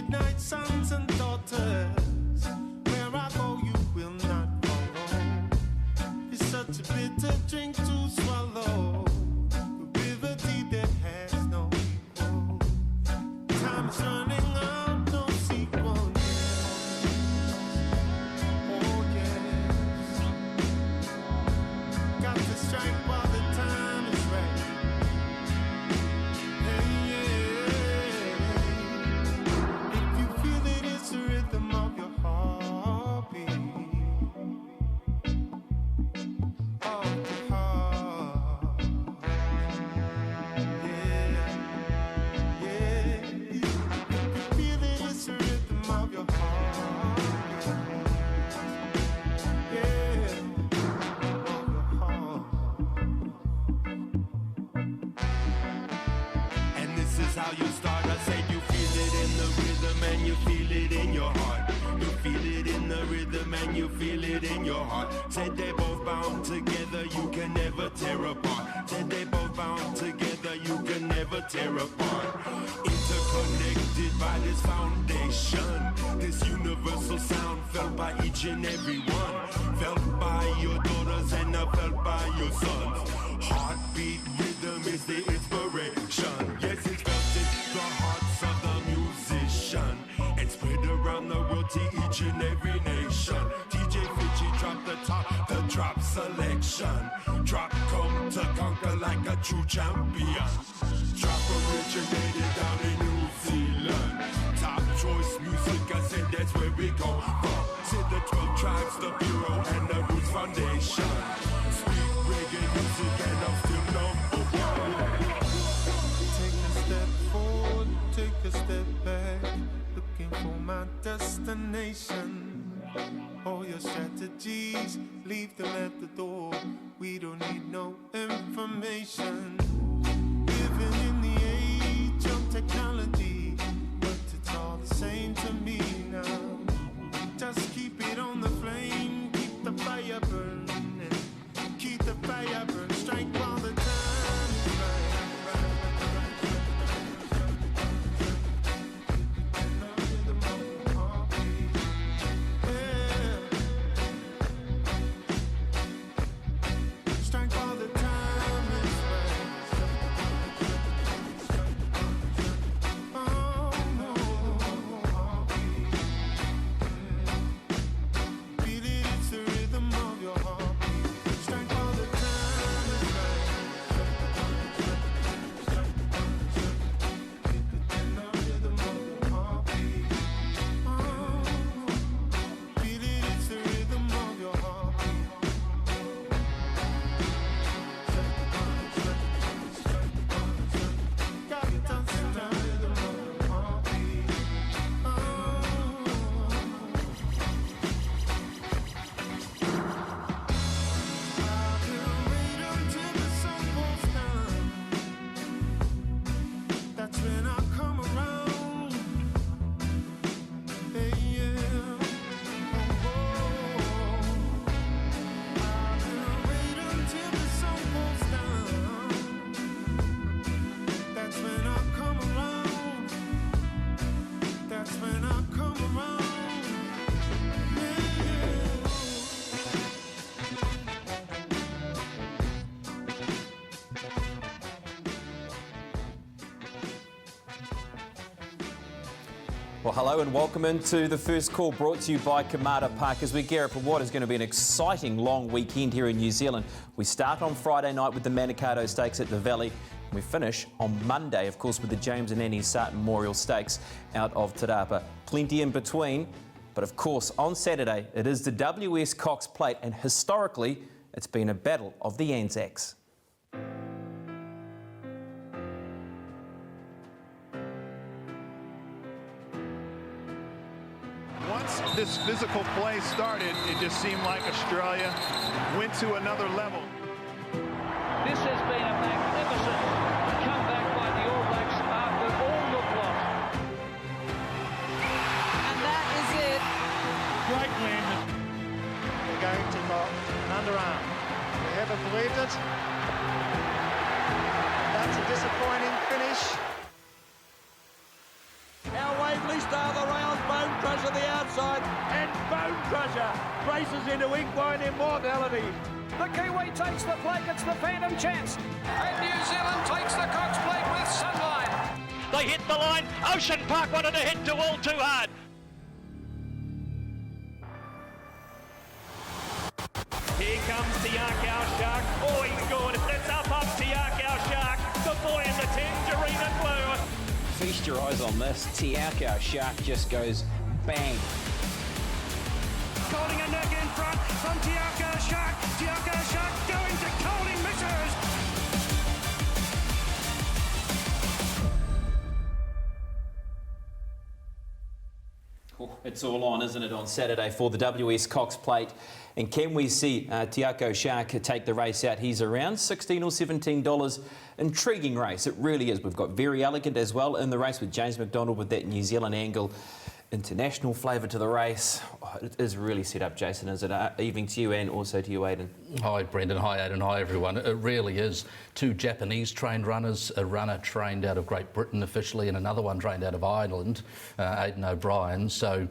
midnight sons and daughters. Where I go, you will not follow. It's such a bitter drink to swallow. The river deep that has no equal. Time is running out, no sequel. Oh yes. Got to strike while the time is right. Hey, yeah. If you feel it, it's the rhythm of your heartbeat. Of your heart. Yeah, yeah. If you feel it, it's the rhythm of your heart. Yeah, of your heart. And this is how you start. I said you feel it in the rhythm and you feel it in your heart. You feel it in the rhythm and you feel it in your heart. Said they both bound together, you can never tear apart. Said they both bound together, you can never tear apart. Interconnected by this foundation, this universal sound felt by each and every one. Felt by your daughters and felt by your sons. Heartbeat rhythm is the inspiration. Yes, it's felt in the hearts of the musician and spread around the world to each and every nation. DJ Fitchy dropped the top, the drop selection. Drop come to conquer like a true champion. Drop originated down in New Zealand. Top choice music, I said that's where we go from. Said the 12 tribes, the Bureau, and the Roots Foundation. Speak reggae music and I'm still number one. Take a step forward, take a step back. Looking for my destination. All your strategies, leave them at the door. We don't need no information. Living in the age of technology, but it's all the same to me now. Just keep it on the flame, keep the fire burning, keep the fire burning, strike while the time is right. Strike while the time is right. Oh no. Feel it, it's the rhythm of your heartbeat. Strike while the time is right. In the rhythm of your heartbeat. Oh, feel it, it's the rhythm of your heartbeat. Got it dancing the rhythm of your heartbeat. Oh. I can wait until the sun goes down. That's when I come around. Hey, yeah. Oh, I can wait until the sun goes down. That's when I come around. That's when I come around. Yeah. Well, hello and welcome into the first call brought to you by Kamada Park as we gear up for what is going to be an exciting long weekend here in New Zealand. We start on Friday night with the Manikato Stakes at the Valley. We finish on Monday, of course, with the James and Annie Sarton Memorial Stakes out of Te Rapa. Plenty in between, but of course on Saturday it is the WS Cox Plate, and historically it's been a battle of the Anzacs. Once this physical play started, it just seemed like Australia went to another level. This has been a magnificent comeback by the All Blacks after all look lost. And that is it. Great landing. They're going to knock an underarm. They haven't believed it. That's a disappointing finish. Our Waverley's down the rails, Bone Crusher the outside, and Bone Crusher races into equine immortality. The Kiwi takes the plate, it's the Phantom Chance, and New Zealand takes the Cox Plate with Sunline. They hit the line. Ocean Park wanted to hit to all too hard. Here comes Tiakau Shark. Oh, he's good. It's up Tiakau Shark. The boy in the tangerine and blue. Feast your eyes on this. Tiakau Shark just goes bang. Colding a neck in front from Tiakau Shark. Tiakau Shark going to Colding misses. It's all on, isn't it, on Saturday for the WS Cox Plate? And can we see Tiakau Shark take the race out? He's around $16 or $17. Intriguing race, it really is. We've got Very Elegant as well in the race with James McDonald with that New Zealand angle. International flavour to the race. Oh, it is really set up, Jason, is it? Evening to you and also to you, Aidan. Hi, Brendan. Hi, Aidan. Hi, everyone. It really is. 2 Japanese-trained runners, a runner trained out of Great Britain officially and another one trained out of Ireland, Aidan O'Brien. So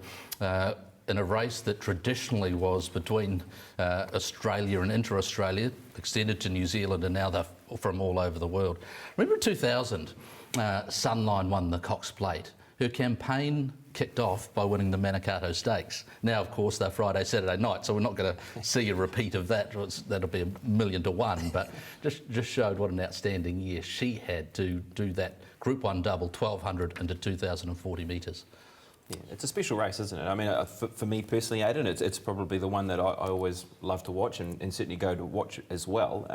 in a race that traditionally was between Australia and inter-Australia, extended to New Zealand, and now they're from all over the world. Remember in 2000, Sunline won the Cox Plate. Her campaign kicked off by winning the Manikato Stakes. Now, of course, they're Friday, Saturday night, so we're not going to see a repeat of that. That'll be 1,000,000 to 1, but just showed what an outstanding year she had to do that Group 1 double, 1,200 into 2,040 metres. Yeah, it's a special race, isn't it? I mean, for me personally, Aidan, it's probably the one that I always love to watch and certainly go to watch as well.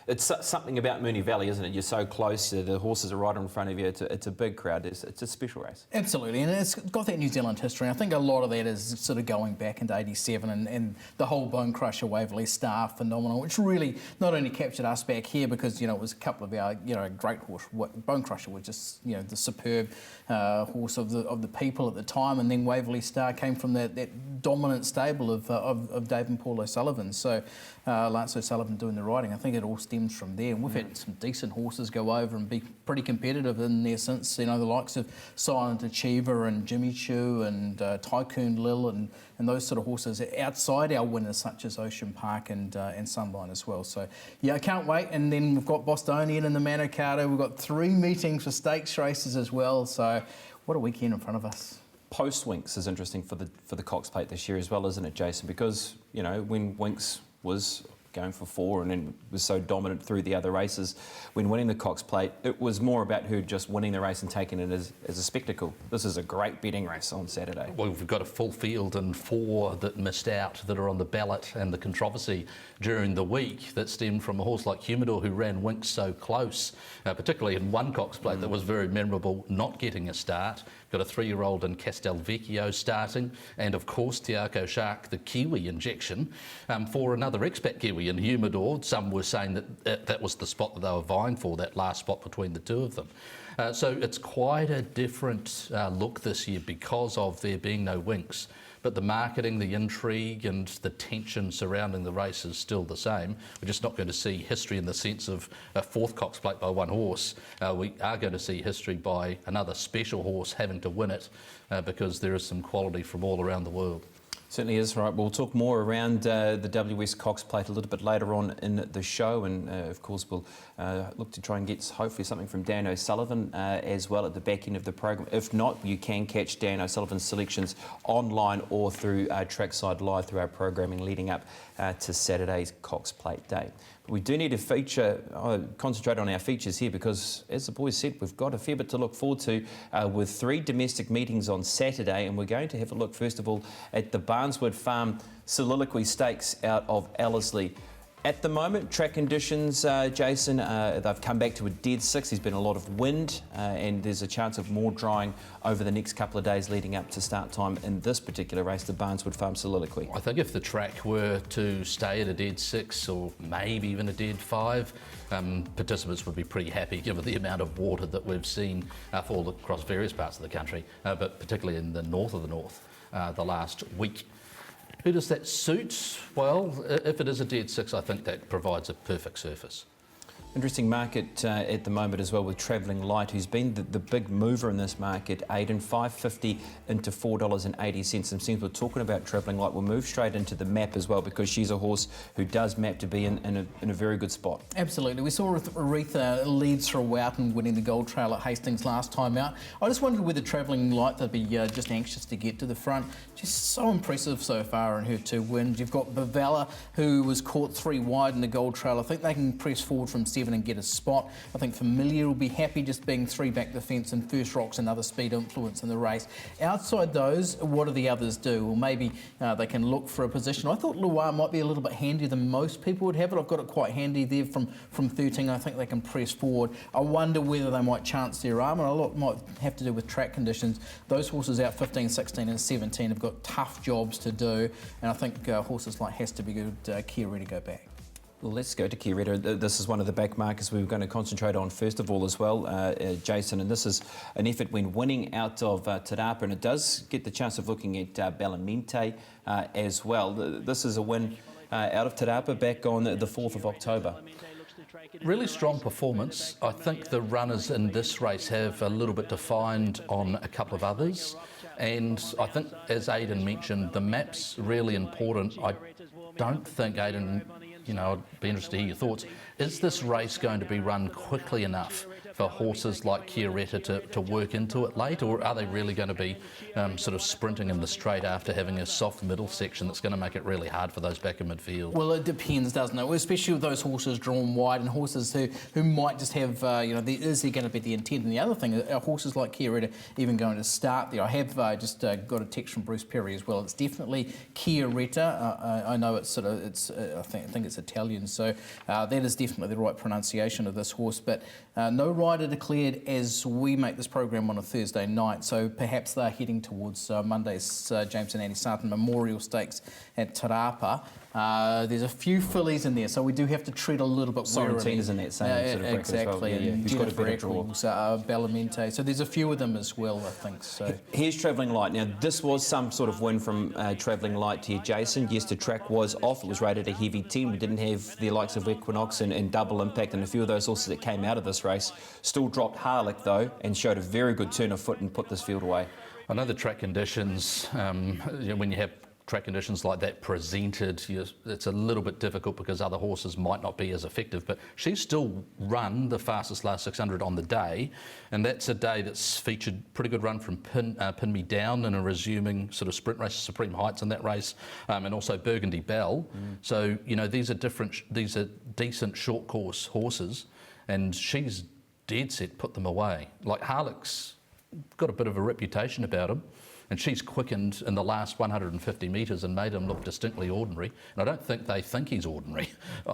It's something about Moonee Valley, isn't it? You're so close, the horses are right in front of you. It's a big crowd. It's a special race. Absolutely, and it's got that New Zealand history. I think a lot of that is sort of going back into '87 and the whole Bone Crusher Waverley Star phenomenon, which really not only captured us back here because, you know, it was a couple of our, you know, great horse. Bone Crusher was just, you know, the superb horse of the people at the time, and then Waverley Star came from that dominant stable of Dave and Paul O'Sullivan. So Lance O'Sullivan doing the riding. I think it all stems from there. And we've had some decent horses go over and be pretty competitive in there since, you know, the likes of Silent Achiever and Jimmy Choo and Tycoon Lil and those sort of horses outside our winners such as Ocean Park and Sunline as well. So, yeah, I can't wait. And then we've got Bostonian and the Manikato. We've got 3 meetings for stakes races as well. So what a weekend in front of us. Post Winks is interesting for the Cox Plate this year as well, isn't it, Jason? Because, you know, when Winks was going for 4 and then was so dominant through the other races, when winning the Cox Plate, it was more about her just winning the race and taking it as a spectacle. This is a great betting race on Saturday. Well, we've got a full field and 4 that missed out that are on the ballot, and the controversy during the week that stemmed from a horse like Humidor who ran Winks so close, particularly in one Cox Plate that was very memorable, not getting a start. Got a 3-year-old in Castelvecchio starting, and of course Tiakau Shark, the Kiwi injection, for another expat Kiwi in Humidor. Some were saying that that was the spot that they were vying for, that last spot between the 2 of them. So it's quite a different look this year because of there being no Winks. But the marketing, the intrigue and the tension surrounding the race is still the same. We're just not going to see history in the sense of a 4th Cox Plate by one horse. We are going to see history by another special horse having to win it because there is some quality from all around the world. Certainly is, right. We'll talk more around the WS Cox Plate a little bit later on in the show, and of course we'll look to try and get hopefully something from Dan O'Sullivan as well at the back end of the program. If not, you can catch Dan O'Sullivan's selections online or through Trackside Live through our programming leading up to Saturday's Cox Plate Day. But we do need to concentrate on our features here because, as the boys said, we've got a fair bit to look forward to with 3 domestic meetings on Saturday, and we're going to have a look first of all at the Barneswood Farm Soliloquy Stakes out of Wellesley. At the moment, track conditions, Jason, they've come back to a dead 6. There's been a lot of wind and there's a chance of more drying over the next couple of days leading up to start time in this particular race, the Barneswood Farm Soliloquy. I think if the track were to stay at a dead 6 or maybe even a dead 5, participants would be pretty happy given the amount of water that we've seen fall across various parts of the country, but particularly in the north of the north the last week. Who does that suit? Well, if it is a dead 6, I think that provides a perfect surface. Interesting market at the moment as well with Travelling Light, who's been the big mover in this market. Aidan, $5.50 into $4.80. And since we're talking about Travelling Light, we'll move straight into the map as well, because she's a horse who does map to be in a very good spot. Absolutely. We saw Aretha lead throughout and winning the Gold Trail at Hastings last time out. I just wondered whether Travelling Light, they'd be just anxious to get to the front. She's so impressive so far in her 2 wins. You've got Bavella, who was caught 3 wide in the Gold Trail. I think they can press forward from 7 and get a spot. I think Familiar will be happy just being 3 back the fence, and First Rock's another speed influence in the race. Outside those, what do the others do? Well, maybe they can look for a position. I thought Loire might be a little bit handier than most people would have it. I've got it quite handy there from 13. I think they can press forward. I wonder whether they might chance their arm, and a lot might have to do with track conditions. Those horses out 15, 16 and 17 have got tough jobs to do, and I think horses like Has to Be Good, Kia Retta go back. Well, let's go to Kia Retta. This is one of the back markers we were going to concentrate on first of all as well, Jason, and this is an effort when winning out of Te Rapa, and it does get the chance of looking at Bellamente as well. This is a win out of Te Rapa back on the 4th of October. Really strong performance. I think the runners in this race have a little bit defined on a couple of others, and I think, as Aidan mentioned, the map's really important. I don't think, Aidan, I'd be interested to hear your thoughts. Is this race going to be run quickly enough for horses like Kia Retta to work into it late, or are they really going to be sort of sprinting in the straight after having a soft middle section that's going to make it really hard for those back in midfield? Well, it depends, doesn't it? Especially with those horses drawn wide and horses who might just have, is there going to be the intent? And the other thing, are horses like Kia Retta even going to start there? I have just got a text from Bruce Perry as well. It's definitely Kia Retta. I know it's I think it's Italian, so that is definitely the right pronunciation of this horse, but no rider declared as we make this program on a Thursday night, so perhaps they're heading towards Monday's James and Annie Sarton Memorial Stakes at Te Rapa. There's a few fillies in there, so we do have to tread a little bit warily. Sorrentina's in that same sort of bracket as well. Yeah. Who's got a better draw. Bellamente, so there's a few of them as well, I think. So here's Travelling Light. Now, this was some sort of win from Travelling Light here, Jason. Yes, the track was off. It was rated a heavy 10. We didn't have the likes of Equinox and Double Impact, and a few of those horses that came out of this race. Still dropped Harlech, though, and showed a very good turn of foot and put this field away. I know the track conditions, when you have track conditions like that presented, it's a little bit difficult because other horses might not be as effective, but she's still run the fastest last 600 on the day, and that's a day that's featured pretty good run from Pin Me Down in a resuming sort of sprint race, Supreme Heights in that race, and also Burgundy Bell. So, these are decent short course horses, and she's dead set put them away. Like Harlech's got a bit of a reputation about him, and she's quickened in the last 150 metres and made him look distinctly ordinary. And I don't think they think he's ordinary.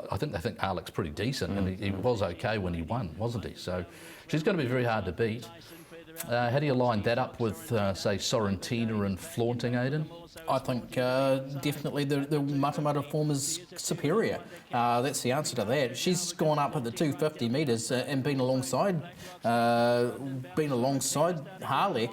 I think they think Harlech's pretty decent, and he was okay when he won, wasn't he? So she's going to be very hard to beat. How do you line that up with, say, Sorrentina and Flaunting, Aidan? I think definitely the Matamata form is superior. That's the answer to that. She's gone up at the 250 metres and been alongside Harlech,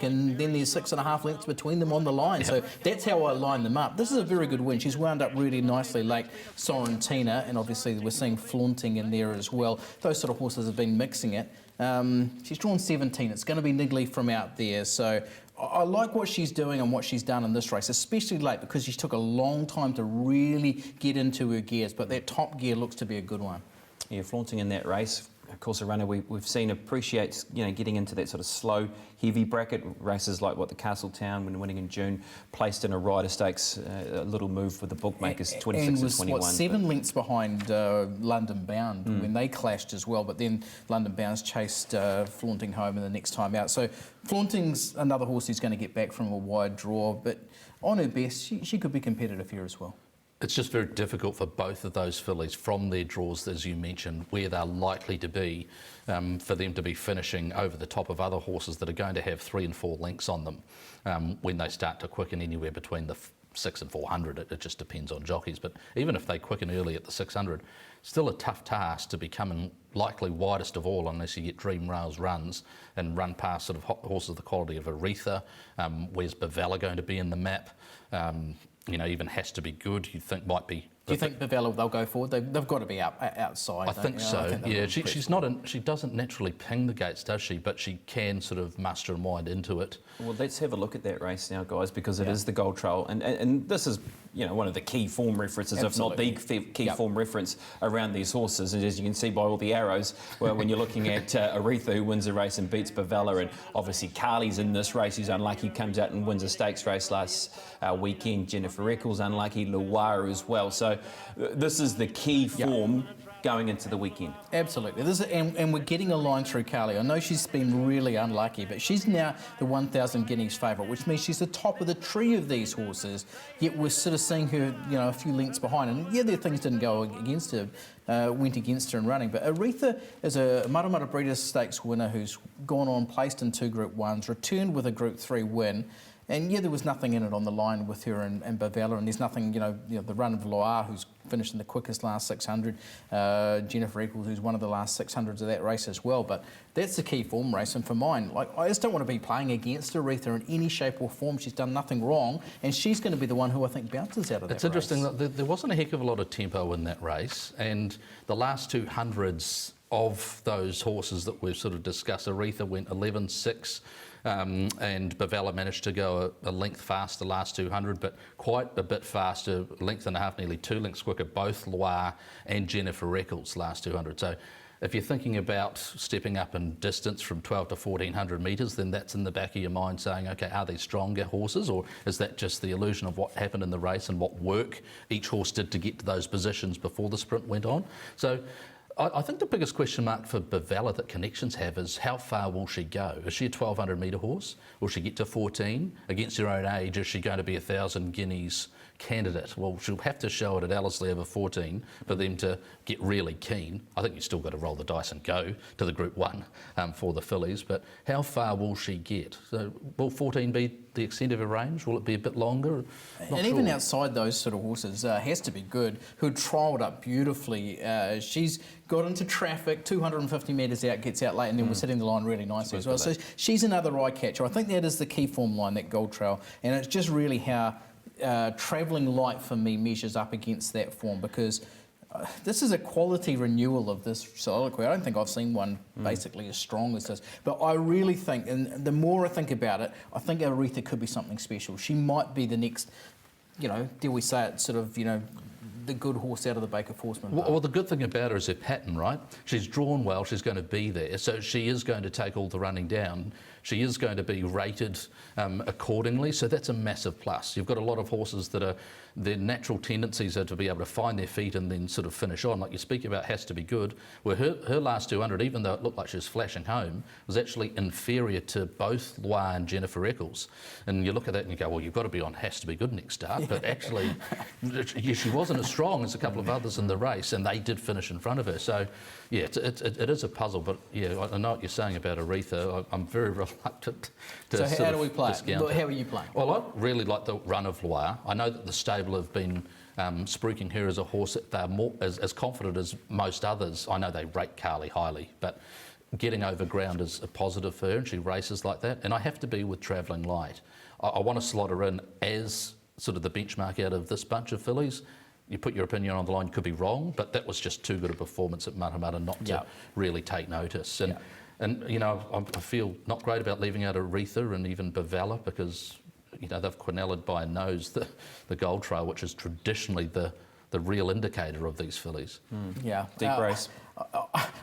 and then there's 6.5 lengths between them on the line. Yep. So that's how I line them up. This is a very good win. She's wound up really nicely late Sorrentina, and obviously we're seeing Flaunting in there as well. Those sort of horses have been mixing it. She's drawn 17. It's going to be niggly from out there, so I like what she's doing and what she's done in this race, especially late, because she took a long time to really get into her gears, but that top gear looks to be a good one. Yeah, Flaunting in that race. Of course, a runner we've seen appreciates, getting into that sort of slow, heavy bracket races like what the Castletown, when winning in June, placed in a rider stakes, a little move with the bookmakers, 26 and 21. Was 7 lengths behind London Bound when they clashed as well, but then London Bound's chased Flaunting home in the next time out. So Flaunting's another horse who's going to get back from a wide draw, but on her best, she could be competitive here as well. It's just very difficult for both of those fillies from their draws, as you mentioned, where they're likely to be, for them to be finishing over the top of other horses that are going to have 3 and 4 lengths on them when they start to quicken anywhere between the 6 and 400. It just depends on jockeys. But even if they quicken early at the 600, still a tough task to become likely widest of all unless you get Dream Rails runs and run past sort of horses of the quality of Aretha. Where's Bavella going to be in the map? Even Has to Be Good, you'd think might be Do you think Bavella, they'll go forward? They've got to be outside. I think so. Yeah, she's not. She doesn't naturally ping the gates, does she? But she can sort of muster and wind into it. Well, let's have a look at that race now, guys, because it is the Gold Trail, and this is, you know, one of the key form references, Absolutely. if not the key form reference around these horses. And as you can see by all the arrows, well, when you're looking at Aretha, who wins a race and beats Bavella, and obviously Carly's in this race, who's unlucky, comes out and wins a stakes race last weekend. Jennifer Eccles unlucky, Loire as well. So this is the key form going into the weekend. Absolutely. And we're getting a line through Carly. I know she's been really unlucky, but she's now the 1,000 Guineas favourite, which means she's the top of the tree of these horses, yet we're sort of seeing her, you know, a few lengths behind. And yeah, their things didn't go against her, went against her in running. But Aretha is a Matamata Breeders' Stakes winner who's gone on, placed in 2 Group 1s, returned with a Group 3 win. And yeah, there was nothing in it on the line with her and Bavella, and there's nothing, you know, the run of Loire, who's finished in the quickest last 600, Jennifer Eccles, who's one of the last 600s of that race as well. But that's the key form race, and for mine, like, I just don't want to be playing against Aretha in any shape or form. She's done nothing wrong, and she's going to be the one who I think bounces out of that race. It's interesting that there wasn't a heck of a lot of tempo in that race, and the last 200s of those horses that we've sort of discussed, Aretha went 11.6. And Bavella managed to go a length faster last 200, but quite a bit faster, length and a half, nearly 2 lengths quicker, both Loire and Jennifer Eccles last 200. So if you're thinking about stepping up in distance from 12 to 1,400 metres, then that's in the back of your mind saying, OK, are they stronger horses, or is that just the illusion of what happened in the race and what work each horse did to get to those positions before the sprint went on? So I think the biggest question mark for Bavella that Connections have is how far will she go? Is she a 1,200 metre horse? Will she get to 14? Against her own age, is she going to be a 1,000 Guineas candidate? Well, she'll have to show it at Wellesley over 14 for them to get really keen. I think you've still got to roll the dice and go to the Group 1 for the fillies, but how far will she get? So will 14 be the extent of her range? Will it be a bit longer? And even outside those sort of horses, Has to Be Good, who trialled up beautifully. She's got into traffic, 250 metres out, gets out late, and then was hitting the line really nicely as well. So she's another eye catcher. I think that is the key form line, that Gold Trail, and it's just really how Travelling Light for me measures up against that form, because this is a quality renewal of this soliloquy. I don't think I've seen one basically as strong as this. But I really think, and the more I think about it, I think Aretha could be something special. She might be the next, you know, dare we say it, sort of, you know, the good horse out of the Baker Horseman. Well, the good thing about her is her pattern, right? She's drawn well, she's going to be there, so she is going to take all the running down. She is going to be rated accordingly, so that's a massive plus. You've got a lot of horses that are, their natural tendencies are to be able to find their feet and then sort of finish on. Like you speak about Has to Be Good, where her last 200, even though it looked like she was flashing home, was actually inferior to both Loire and Jennifer Eccles. And you look at that and you go, well, you've got to be on Has to Be Good next start, but actually she wasn't as strong as a couple of others in the race, and they did finish in front of her. So yeah, it is a puzzle, but yeah, I know what you're saying about Aretha. I'm very reluctant to So how do we play? discount How are you playing? Well, I really like the run of Loire. I know that the stable have been spruiking her as a horse that they're more as confident as most others. I know they rate Carly highly, but getting over ground is a positive for her, and she races like that. And I have to be with Travelling Light. I want to slot her in as sort of the benchmark out of this bunch of fillies. You put your opinion on the line, could be wrong, but that was just too good a performance at Matamata not to really take notice. And you know, I feel not great about leaving out Aretha and even Bavella, because you know they've quinelled by a nose the Gold Trail, which is traditionally the real indicator of these fillies. Yeah, deep race.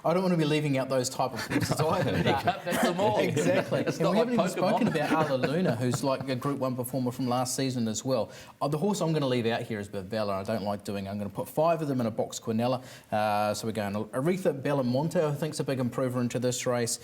I don't want to be leaving out those type of horses either. You can't back them all. Exactly. It's and not we like haven't even Pokemon. spoken about Ala Luna, who's like a Group 1 performer from last season as well. The horse I'm going to leave out here is Bavella. I don't like doing it. I'm going to put 5 of them in a box Quinella. So we're going Aretha, Bellamonte, I think's a big improver into this race.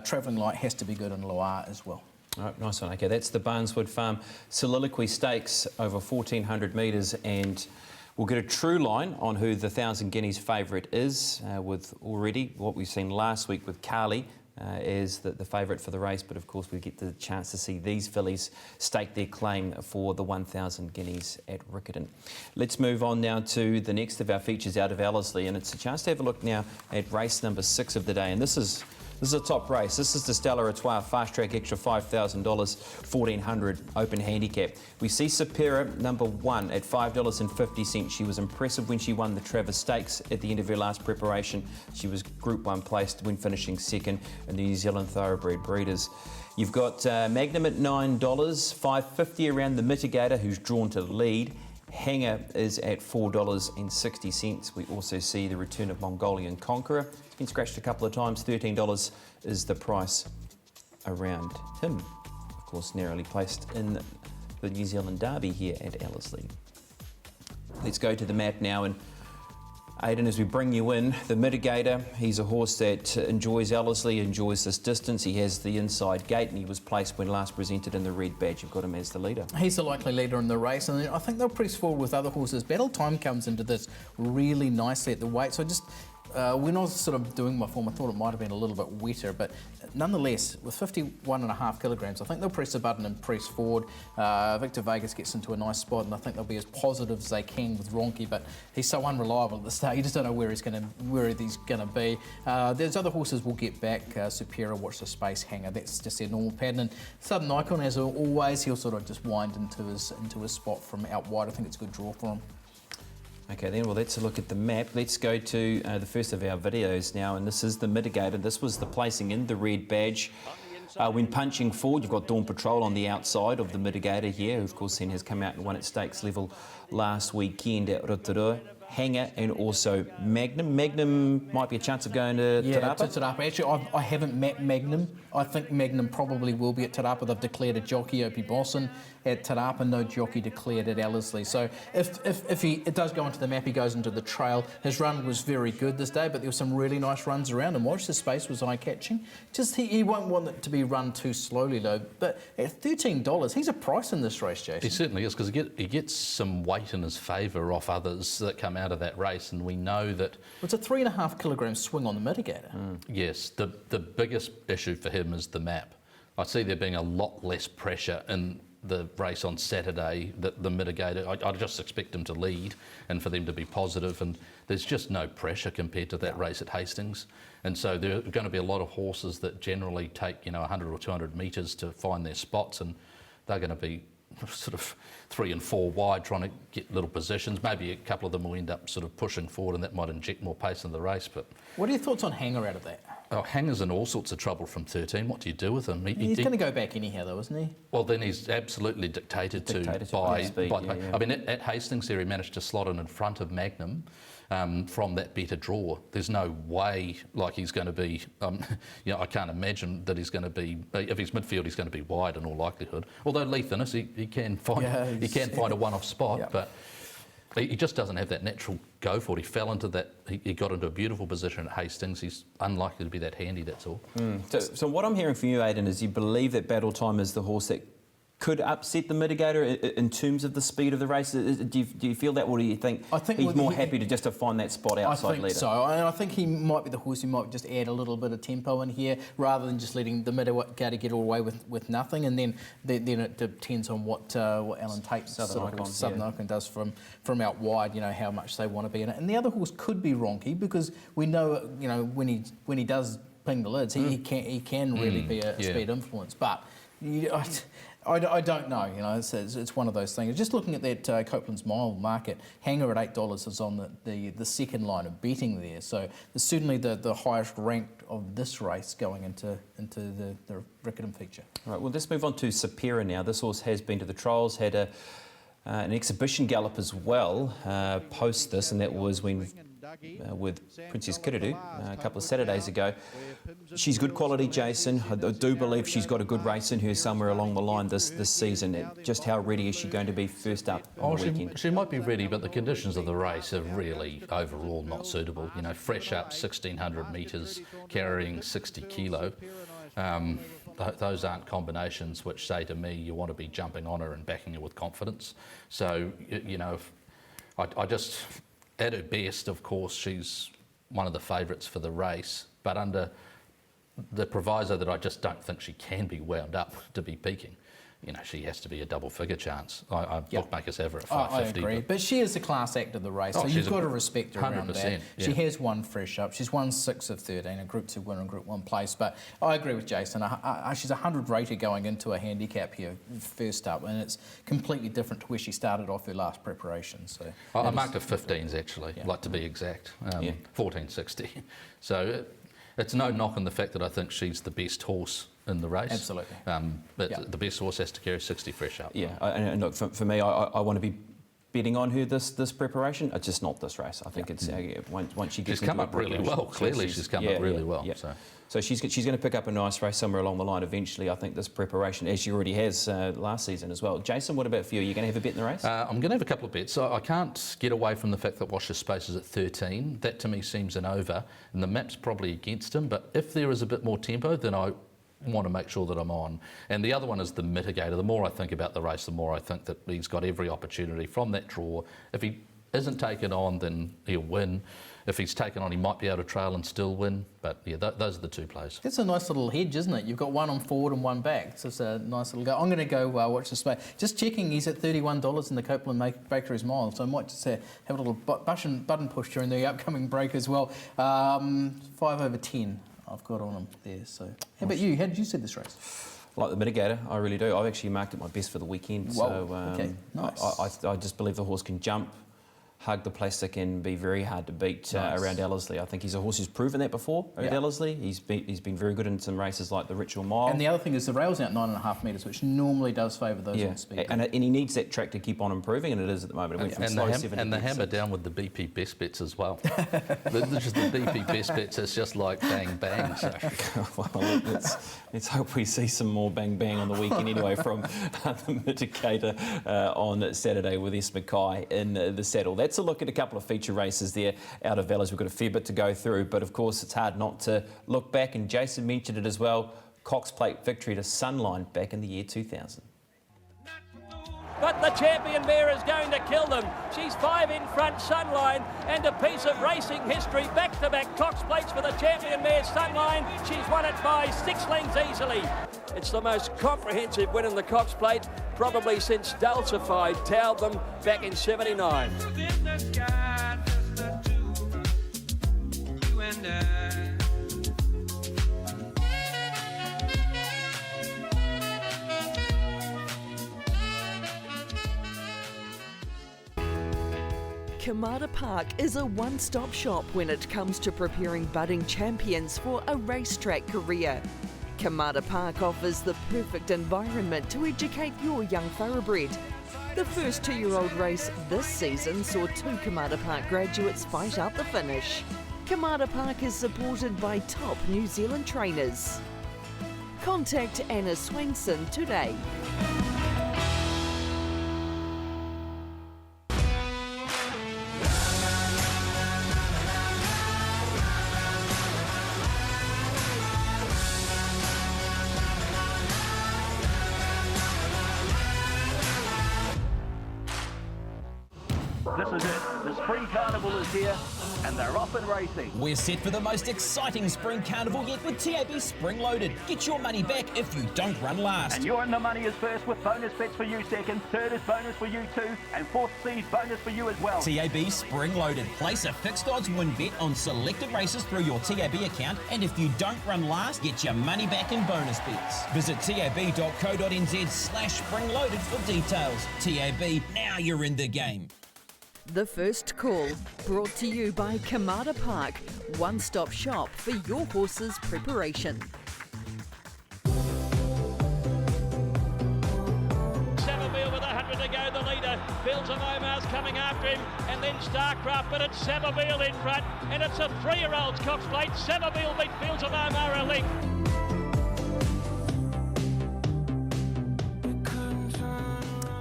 Travelling Light Has to Be Good, and Loire as well. All right, nice one. Okay, that's the Barneswood Farm Soliloquy Stakes over 1,400 metres, and we'll get a true line on who the 1,000 Guineas favourite is, with already what we've seen last week with Carly as the favourite for the race. But of course, we get the chance to see these fillies stake their claim for the 1,000 Guineas at Riccarton. Let's move on now to the next of our features out of Wellesley, and it's a chance to have a look now at race number 6 of the day. And this is This is a top race. This is the Stella Artois Fast Track Extra $5,000, 1400 Open Handicap. We see Sapira, number 1, at $5.50. She was impressive when she won the Travis Stakes at the end of her last preparation. She was Group 1 placed when finishing second in the New Zealand Thoroughbred Breeders. You've got Magnum at $9, $5.50 around the Mitigator, who's drawn to the lead. Hanger is at $4.60. We also see the return of Mongolian Conqueror. Been scratched a couple of times. $13 is the price around him. Of course, narrowly placed in the New Zealand Derby here at Wellesley. Let's go to the map now, and Aidan, as we bring you in, the Mitigator, he's a horse that enjoys Wellesley, enjoys this distance. He has the inside gate, and he was placed when last presented in the red badge. You've got him as the leader. He's the likely leader in the race, and I think they'll press forward with other horses. Battle Time comes into this really nicely at the weight, so just when I was sort of doing my form, I thought it might have been a little bit wetter, but nonetheless, with 51.5 kilograms, I think they'll press the button and press forward. Victor Vegas gets into a nice spot, and I think they'll be as positive as they can with Ronke, but he's so unreliable at the start. You just don't know where he's going to be. There's other horses we'll get back. Superior, Watch the Space, Hanger. That's just their normal pattern. And Southern Icon, as always, he'll sort of just wind into his spot from out wide. I think it's a good draw for him. Okay then, well, let's look at the map. Let's go to the first of our videos now, and this is the Mitigator. This was the placing in the red badge. When punching forward, you've got Dawn Patrol on the outside of the Mitigator here, who of course then has come out and won at stakes level last weekend at Rotorua. Hanger and also Magnum. Magnum might be a chance of going to Tarapa? To Tarapa. Actually, I haven't mapped Magnum. I think Magnum probably will be at Tarapa. They've declared a jockey, Opie Bosson, at Tarapa. No jockey declared at Wellesley. So if it does go into the map, he goes into the trail. His run was very good this day, but there were some really nice runs around him. Watch the Space was eye-catching. Just he won't want it to be run too slowly, though. But at $13, he's a price in this race, Jason. He certainly is, because he gets some weight in his favour off others that come out of that race, and we know that... It's a 3.5 kilogram swing on the Mitigator. Yes, the biggest issue for him is the map. I see there being a lot less pressure in the race on Saturday, the Mitigator. I just expect him to lead and for them to be positive, and there's just no pressure compared to that race at Hastings. And so there are going to be a lot of horses that generally take 100 or 200 metres to find their spots, and they're going to be sort of 3 and 4 wide, trying to get little positions. Maybe a couple of them will end up sort of pushing forward, and that might inject more pace in the race. But what are your thoughts on Hanger out of that? Oh, Hanger's in all sorts of trouble from 13. What do you do with him? He's going to go back anyhow, though, isn't he? Well, then he's absolutely dictated to by speed, I mean, at Hastings there, he managed to slot in front of Magnum. From that better draw. There's no way like he's going to be, I can't imagine that he's going to be, if he's midfield, he's going to be wide in all likelihood. Although Lee Thinnes, he can find a one-off spot, but he just doesn't have that natural go for it. He fell into that, he got into a beautiful position at Hastings. He's unlikely to be that handy, that's all. So what I'm hearing from you, Aidan, is you believe that Battle Time is the horse that could upset the Mitigator in terms of the speed of the race? Do you feel that, or do you think he's more happy to just find that spot outside leader? I think he might be the horse who might just add a little bit of tempo in here rather than just letting the Mitigator get all the way with nothing, and then it depends on what Alan Tate, Southern Icon does from out wide, how much they want to be in it. And the other horse could be Ronke, because we know, when he does ping the lids, he can really be a speed influence, but I don't know. It's one of those things. Just looking at that Copeland's Mile market, Hanger at $8 is on the second line of betting there. So it's certainly the highest ranked of this race going into the Riccarton feature. Right. Well, let's move on to Sapira now. This horse has been to the trials, had an exhibition gallop as well post this, and that was when with Princess Kiridu a couple of Saturdays ago. She's good quality, Jason. I do believe she's got a good race in her somewhere along the line this season. Just how ready is she going to be first up on the weekend? She might be ready, but the conditions of the race are really overall not suitable. Fresh up 1,600 metres, carrying 60 kilo. Those aren't combinations which say to me you want to be jumping on her and backing her with confidence. So, I just... At her best, of course, she's one of the favourites for the race, but under the proviso that I just don't think she can be wound up to be peaking. she has to be a double-figure chance. Bookmakers have her at 550. I agree, but she is the class act of the race, so you've got to respect her around that. Yeah. She has won fresh up. She's won 6 of 13, a Group 2 winner and Group 1 place. But I agree with Jason. She's a 100 rated going into a handicap here first up, and it's completely different to where she started off her last preparation. So I marked her 15s actually, like to be exact, 1460. So it's no knock on the fact that I think she's the best horse in the race. Absolutely. But the best horse has to carry 60 fresh up. Yeah, and look, for me, I want to be betting on her this preparation. It's just not this race. I think it's once she gets she's come up really well. Clearly, she's come up really well. Yeah. So she's going to pick up a nice race somewhere along the line eventually. I think this preparation, as she already has last season as well. Jason, what about for you? Are you going to have a bet in the race? I'm going to have a couple of bets. I can't get away from the fact that Washer's Space is at 13. That to me seems an over, and the map's probably against him. But if there is a bit more tempo, then I want to make sure that I'm on. And the other one is the mitigator. The more I think about the race, the more I think that he's got every opportunity from that draw. If he isn't taken on, then he'll win. If he's taken on, he might be able to trail and still win. But yeah, those are the two plays. That's a nice little hedge, isn't it? You've got one on forward and one back. So it's a nice little go. I'm going to go Watch the Space. Just checking, he's at $31 in the Copeland Bakeries Mile. So I might just have a little button push during the upcoming break as well. 5/10. I've got on him there. So how about you? How did you see this race? Like the mitigator, I really do. I've actually marked it my best for the weekend. Whoa. So Okay, nice. I just believe the horse can jump, hug the plastic, and be very hard to beat around Wellesley. I think he's a horse who's proven that before at Wellesley. He's been very good in some races like the Ritual Mile. And the other thing is the rail's out 9.5 metres, which normally does favour those on speed. And he needs that track to keep on improving, and it is at the moment. It went from slow 7 and the hammer down with the BP best bets as well. the BP best bets is just like bang bang. So. Well, let's hope we see some more bang bang on the weekend anyway from the mitigator on Saturday with S. Mackay in the saddle. That's a look at a couple of feature races there out of Wellesley. We've got a fair bit to go through, but of course it's hard not to look back, and Jason mentioned it as well. Cox Plate victory to Sunline back in the year 2000. But the champion mare is going to kill them. She's 5 in front, Sunline, and a piece of racing history. Back-to-back Cox Plates for the champion mare, Sunline. She's won it by 6 lengths easily. It's the most comprehensive win in the Cox Plate, probably since Dulcify towed them back in '79. Kamara Park is a one-stop shop when it comes to preparing budding champions for a racetrack career. Kamara Park offers the perfect environment to educate your young thoroughbred. The first 2-year-old race this season saw 2 Kamara Park graduates fight out the finish. Kamara Park is supported by top New Zealand trainers. Contact Anna Swainson today. This is it. The Spring Carnival is here and they're off and racing. We're set for the most exciting Spring Carnival yet with TAB Spring Loaded. Get your money back if you don't run last. And you're in the money is first with bonus bets for you second, third is bonus for you too, and fourth C's bonus for you as well. TAB Spring Loaded. Place a fixed odds win bet on selected races through your TAB account, and if you don't run last, get your money back in bonus bets. Visit tab.co.nz/springloaded for details. TAB, now you're in the game. The First Call, brought to you by Kamara Park, one-stop shop for your horse's preparation. Savabeel with 100 to go, the leader. Fields of Omar's coming after him, and then Starcraft, but it's Savabeel in front, and it's a 3-year-old's Cox Plate. Savabeel beat Fields of Omar a length.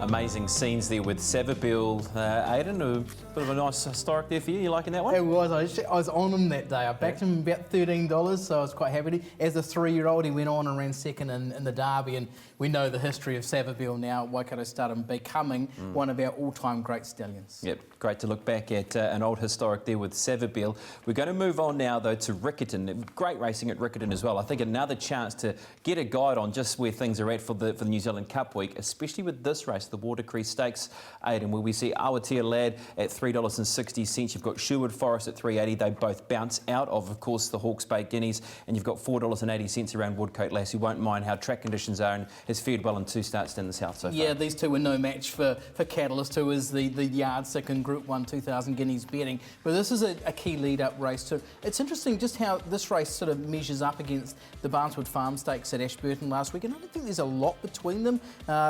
Amazing scenes there with Savabeel. Aidan, a bit of a nice historic there for you. You liking that one? It was. I was on him that day. I backed him about $13, so I was quite happy. As a 3-year-old, he went on and ran second in the Derby, and we know the history of Savabeel now at Waikato Stardom becoming one of our all-time great stallions. Yep, great to look back at an old historic there with Savabeel. We're going to move on now, though, to Riccarton. Great racing at Riccarton as well. I think another chance to get a guide on just where things are at for the New Zealand Cup week, especially with this race, the Water Crease Stakes, Aidan, where we see Awatea Lad at $3.60. You've got Sherwood Forest at $3.80. They both bounce out of course, the Hawke's Bay Guineas, and you've got $4.80 around Woodcote Lass, who won't mind how track conditions are and has fared well in 2 starts down the south so far. Yeah, these two were no match for Catalyst, who is the yardstick in Group 1 2000 Guineas betting. But this is a key lead-up race too. It's interesting just how this race sort of measures up against the Barneswood Farm Stakes at Ashburton last week, and I don't think there's a lot between them.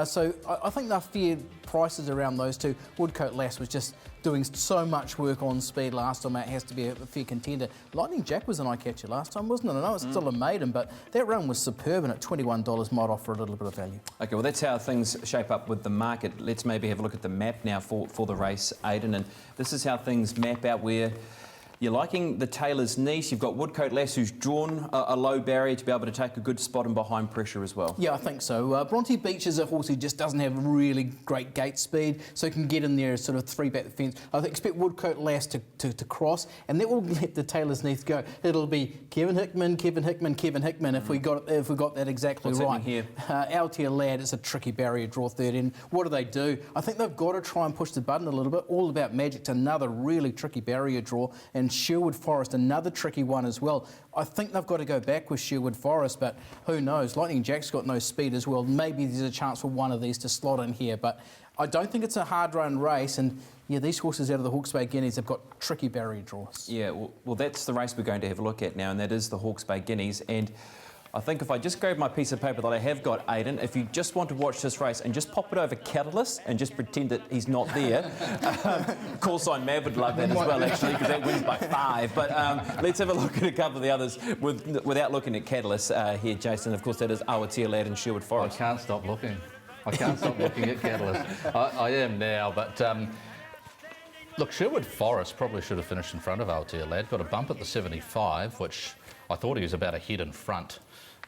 So I think they're fair prices around those two. Woodcote Lass was just doing so much work on speed last time. It has to be a fair contender. Lightning Jack was an eye-catcher last time, wasn't it? I know it's still a maiden, but that run was superb, and at $21 might offer a little bit of value. OK, well, that's how things shape up with the market. Let's maybe have a look at the map now for the race, Aidan, and this is how things map out where you're liking the Taylor's Niece. You've got Woodcote Lass, who's drawn a low barrier to be able to take a good spot and behind pressure as well. Yeah, I think so. Bronte Beach is a horse who just doesn't have really great gate speed, so he can get in there sort of 3-back the fence. I expect Woodcote Lass to cross, and that will let the Taylor's Niece go. It'll be Kevin Hickman if we got that exactly right. Here? Awatea Lad is a tricky barrier draw 13. What do? I think they've got to try and push the button a little bit. All About Magic's another really tricky barrier draw, and Sherwood Forest, another tricky one as well. I think they've got to go back with Sherwood Forest, but who knows? Lightning Jack's got no speed as well. Maybe there's a chance for one of these to slot in here, but I don't think it's a hard-run race, and yeah, these horses out of the Hawke's Bay Guineas have got tricky barrier draws. Yeah, well, that's the race we're going to have a look at now, and that is the Hawke's Bay Guineas. And I think if I just grab my piece of paper that I have got, Aidan, if you just want to watch this race and just pop it over Catalyst and just pretend that he's not there, call sign Mav would love that as well, actually, because that wins by 5. But let's have a look at a couple of the others without looking at Catalyst here, Jason. Of course, that is Awatea Lad and Sherwood Forest. I can't stop looking. I can't stop looking at Catalyst. I am now, but look, Sherwood Forest probably should have finished in front of Awatea Lad. Got a bump at the 75, which I thought he was about a head in front.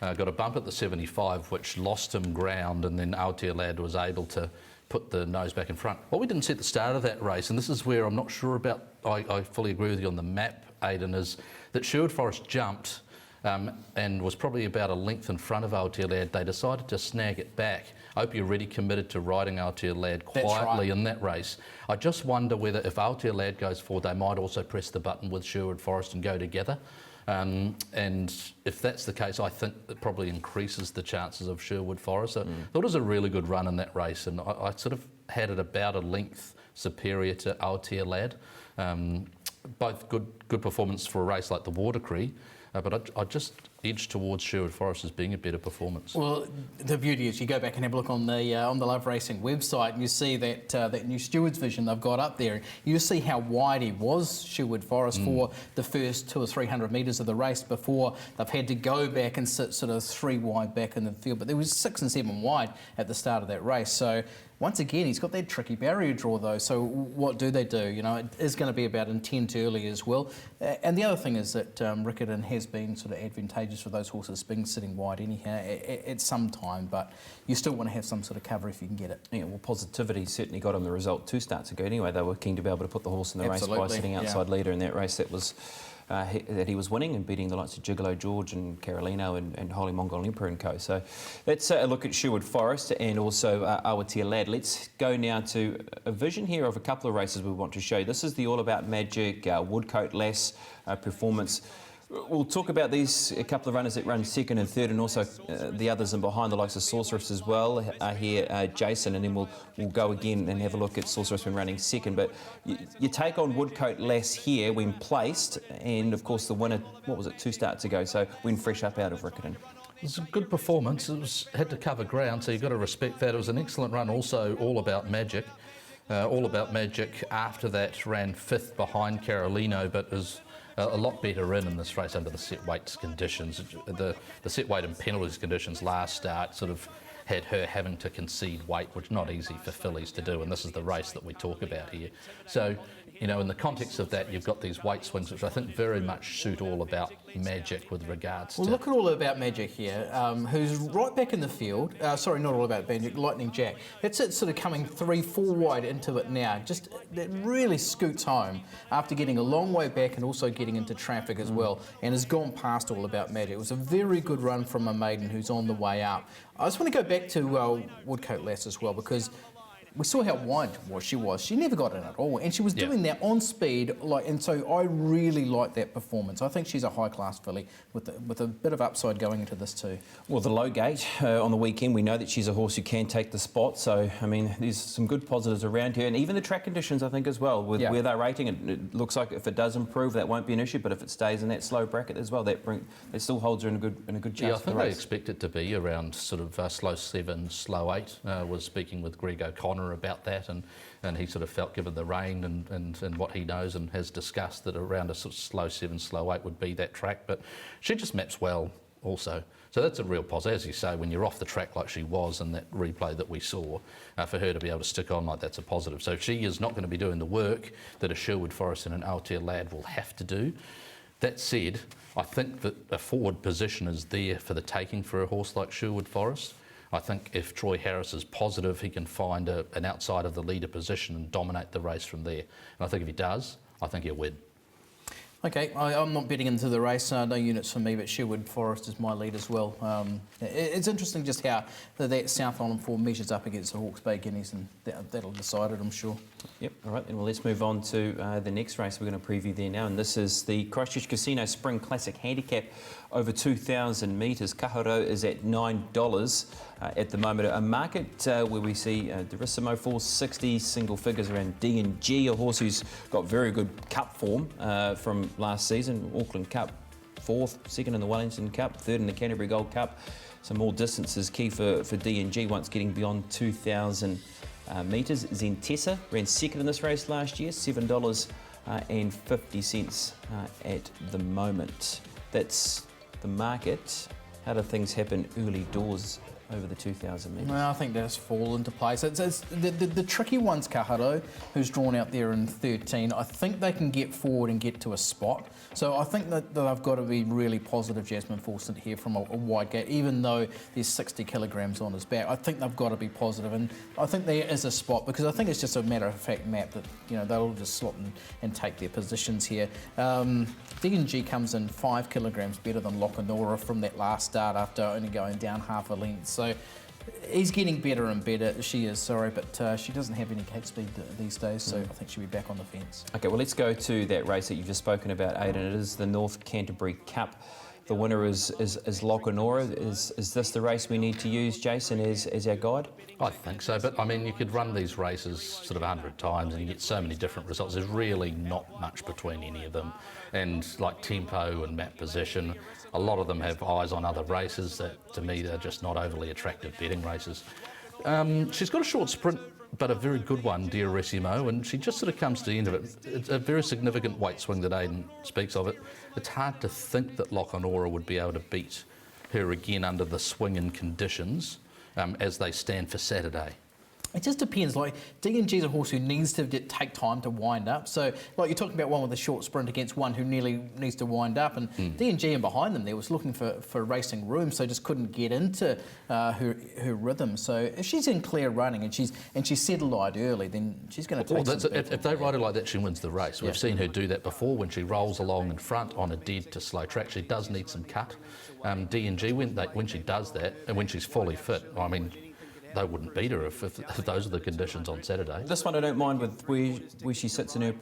Got a bump at the 75, which lost him ground, and then Awatea Lad was able to put the nose back in front. What we didn't see at the start of that race, and this is where I'm not sure about, I fully agree with you on the map, Aidan, is that Sherwood Forest jumped and was probably about a length in front of Awatea Lad. They decided to snag it back. I hope you're really committed to riding Awatea Lad quietly in that race. I just wonder whether if Awatea Lad goes forward, they might also press the button with Sherwood Forest and go together. And if that's the case, I think it probably increases the chances of Sherwood Forest. So I thought it was a really good run in that race, and I sort of had it about a length superior to Awatea Lad. Both good performance for a race like the Water Crease, but I just edged towards Sherwood Forest as being a better performance. Well, the beauty is you go back and have a look on the Love Racing website, and you see that new Stewards vision they've got up there. You see how wide he was, Sherwood Forest, for the first 200 or 300 metres of the race before they've had to go back and sit sort of 3 wide back in the field. But there was 6 and 7 wide at the start of that race. So once again, he's got that tricky barrier draw though. So what do they do? You know, it is going to be about intent early as well. And the other thing is that Riccarton has been sort of advantageous for those horses being sitting wide anyhow at some time, but you still want to have some sort of cover if you can get it. Yeah, well, Positivity certainly got him the result 2 starts ago anyway. They were keen to be able to put the horse in the race by sitting outside leader in that race that he was winning and beating the likes of Gigolo George and Carolino and Holy Mongol Emperor and co. So let's a look at Sherwood Forest and also Awatea Lad. Let's go now to a vision here of a couple of races we want to show you. This is the All About Magic Woodcote Lass performance. We'll talk about these, a couple of runners that run 2nd and 3rd, and also the others in behind, the likes of Sorceress as well here, Jason, and then we'll go again and have a look at Sorceress when running 2nd. But you take on Woodcote Lass here when placed, and of course the winner, what was it, 2 starts ago, so went fresh up out of Riccarton. It was a good performance. Had to cover ground, so you've got to respect that. It was an excellent run, also All About Magic. All About Magic after that ran 5th behind Carolino, but is a lot better in this race under the set weights conditions. The set weight and penalties conditions last start sort of had her having to concede weight, which is not easy for fillies to do, and this is the race that we talk about here. So, you know, in the context of that, you've got these weight swings, which I think very much suit All About Magic with regards to... Well, look at All About Magic here, who's right back in the field. Sorry, not All About Magic, Lightning Jack. That's it, sort of coming 3-4 wide into it now. Just, that really scoots home after getting a long way back and also getting into traffic as well, and has gone past All About Magic. It was a very good run from a maiden who's on the way up. I just want to go back to Woodcote Lass as well, because we saw how wide she was. She never got in at all, and she was doing that on speed. And so I really like that performance. I think she's a high-class filly with a bit of upside going into this too. Well, the low gate on the weekend, we know that she's a horse who can take the spot. So, I mean, there's some good positives around here, and even the track conditions, I think, as well, with where they're rating. It looks like if it does improve, that won't be an issue. But if it stays in that slow bracket as well, it still holds her in a good chance. Yeah, I think they expect it to be around sort of slow 7, slow 8. Was speaking with Greg O'Connor about that, and he sort of felt, given the rain and what he knows and has discussed, that around a sort of slow 7, slow 8 would be that track. But she just maps well also. So that's a real positive. As you say, when you're off the track like she was in that replay that we saw, for her to be able to stick on like that's a positive. So she is not going to be doing the work that a Sherwood Forest and an Aotea Lad will have to do. That said, I think that a forward position is there for the taking for a horse like Sherwood Forest. I think if Troy Harris is positive, he can find an outside of the leader position and dominate the race from there. And I think if he does, I think he'll win. Okay, I'm not betting into the race. No units for me, but Sherwood Forest is my lead as well. It's interesting just how that South Island form measures up against the Hawke's Bay Guineas, and that'll decide it, I'm sure. Yep, all right, then well, let's move on to the next race we're going to preview there now, and this is the Christchurch Casino Spring Classic Handicap over 2,000 metres. Kaharo is at $9 at the moment. A market where we see Durissimo 460, single figures around D&G, a horse who's got very good cup form from last season. Auckland Cup 4th, 2nd in the Wellington Cup, 3rd in the Canterbury Gold Cup. Some more distance is key for D&G once getting beyond 2,000 metres. Zentessa ran 2nd in this race last year, $7.50 at the moment. That's the market. How do things happen early doors over the 2,000 metres? Well, I think that's fall into place. It's the tricky one's Kaharo, who's drawn out there in 13. I think they can get forward and get to a spot. So I think that they've got to be really positive, Jasmine Fawcett, here from a wide gate, even though there's 60 kilograms on his back. I think they've got to be positive, and I think there is a spot, because I think it's just a matter of fact map that, you know, they'll just slot and take their positions here. D&G comes in 5 kilograms better than Lokanora from that last start after only going down half a length. So he's getting better and better. She is, sorry, but she doesn't have any gate speed these days, so I think she'll be back on the fence. Okay, well, let's go to that race that you've just spoken about, Aidan. It is the North Canterbury Cup. The winner is Lokanora. Is this the race we need to use, Jason, as our guide? I think so, but I mean, you could run these races sort of 100 times and you get so many different results. There's really not much between any of them. And like tempo and map position, a lot of them have eyes on other races that, to me, they're just not overly attractive betting races. She's got a short sprint, but a very good one, Durissimo, and she just sort of comes to the end of it. It's a very significant weight swing that Aidan speaks of it. It's hard to think that Lokanora would be able to beat her again under the swing and conditions as they stand for Saturday. It just depends. Like, D&G is a horse who needs to take time to wind up. So, like, you're talking about one with a short sprint against one who nearly needs to wind up, and D&G and behind them there was looking for racing room, so just couldn't get into her rhythm. So if she's in clear running and she's settled early, then she's going to take if they ride her like that, she wins the race. We've seen her do that before when she rolls along in front on a dead to slow track. She does need some cut. D&G, when she does that, and when she's fully fit, I mean, they wouldn't beat her if those are the conditions on Saturday. This one I don't mind with where she sits in her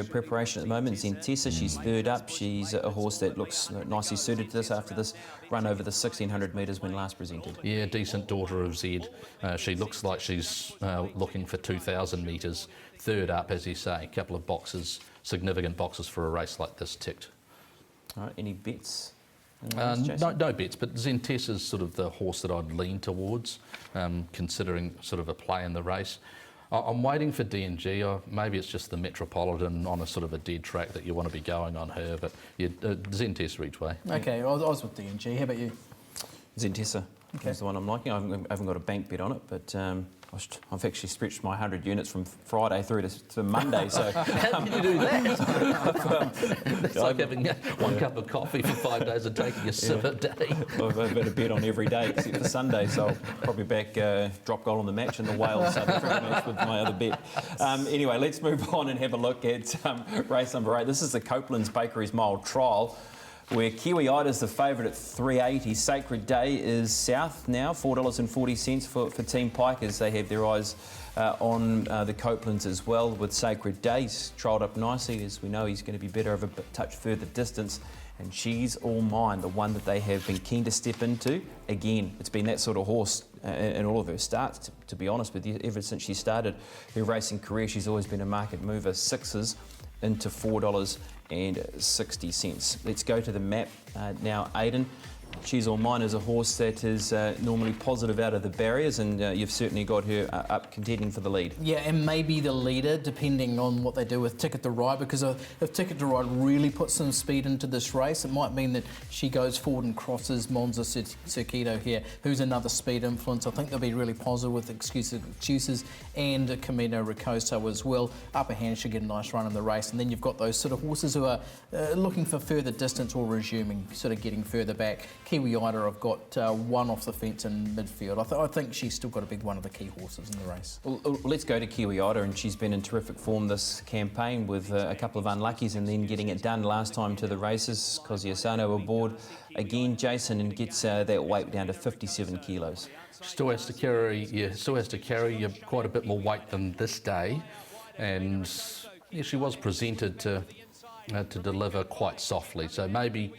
preparation at the moment. Zentessa, she's 3rd up. She's a horse that looks nicely suited to this after this run over the 1,600 metres when last presented. Yeah, decent daughter of Zed. She looks like she's looking for 2,000 metres. 3rd up, as you say, a couple of boxes, significant boxes for a race like this ticked. All right, any bets? No bets, but Zentessa's sort of the horse that I'd lean towards, considering sort of a play in the race. I'm waiting for D&G. Maybe it's just the Metropolitan on a sort of a dead track that you want to be going on her, but yeah, Zentessa each way. Okay, I was with D&G. How about you? Zentessa. is the one I'm liking. I haven't got a bank bet on it, but I've actually stretched my 100 units from Friday through to Monday. So how did you do that? It's like having one cup of coffee for 5 days and taking a sip a day. I've had a bet on every day except for Sunday, so I'll probably back drop goal on the match and the Wales South Africa match with my other bet. Anyway, let's move on and have a look at race number 8. This is the Copeland's Bakeries Mile Trial, where Kiwi Ida's the favourite at 380. Sacred Day is south now, $4.40 for Team Pikers. They have their eyes on the Copelands as well, with Sacred Day. He's trialled up nicely. As we know, he's going to be better over a touch further distance. And She's All Mine, the one that they have been keen to step into. Again, it's been that sort of horse in all of her starts, to be honest with you. Ever since she started her racing career, she's always been a market mover. 6s into $4.60. Let's go to the map now, Aidan. She's All Mine is a horse that is normally positive out of the barriers, and you've certainly got her up contending for the lead. Yeah, and maybe the leader, depending on what they do with Ticket to Ride, because if Ticket to Ride really puts some speed into this race, it might mean that she goes forward and crosses Monza Circuito here, who's another speed influence. I think they'll be really positive with Excuses and Camino Ricosto as well. Upper hand should get a nice run in the race, and then you've got those sort of horses who are looking for further distance or resuming, sort of getting further back. Kiwi Ida have got one off the fence in midfield. I think she's still got to be one of the key horses in the race. Well, let's go to Kiwi Ida, and she's been in terrific form this campaign with a couple of unluckies and then getting it done last time to the races. Cosiasano aboard again, Jason, and gets that weight down to 57 kilos. Still has to carry quite a bit more weight than this day, and she was presented to deliver quite softly. So maybe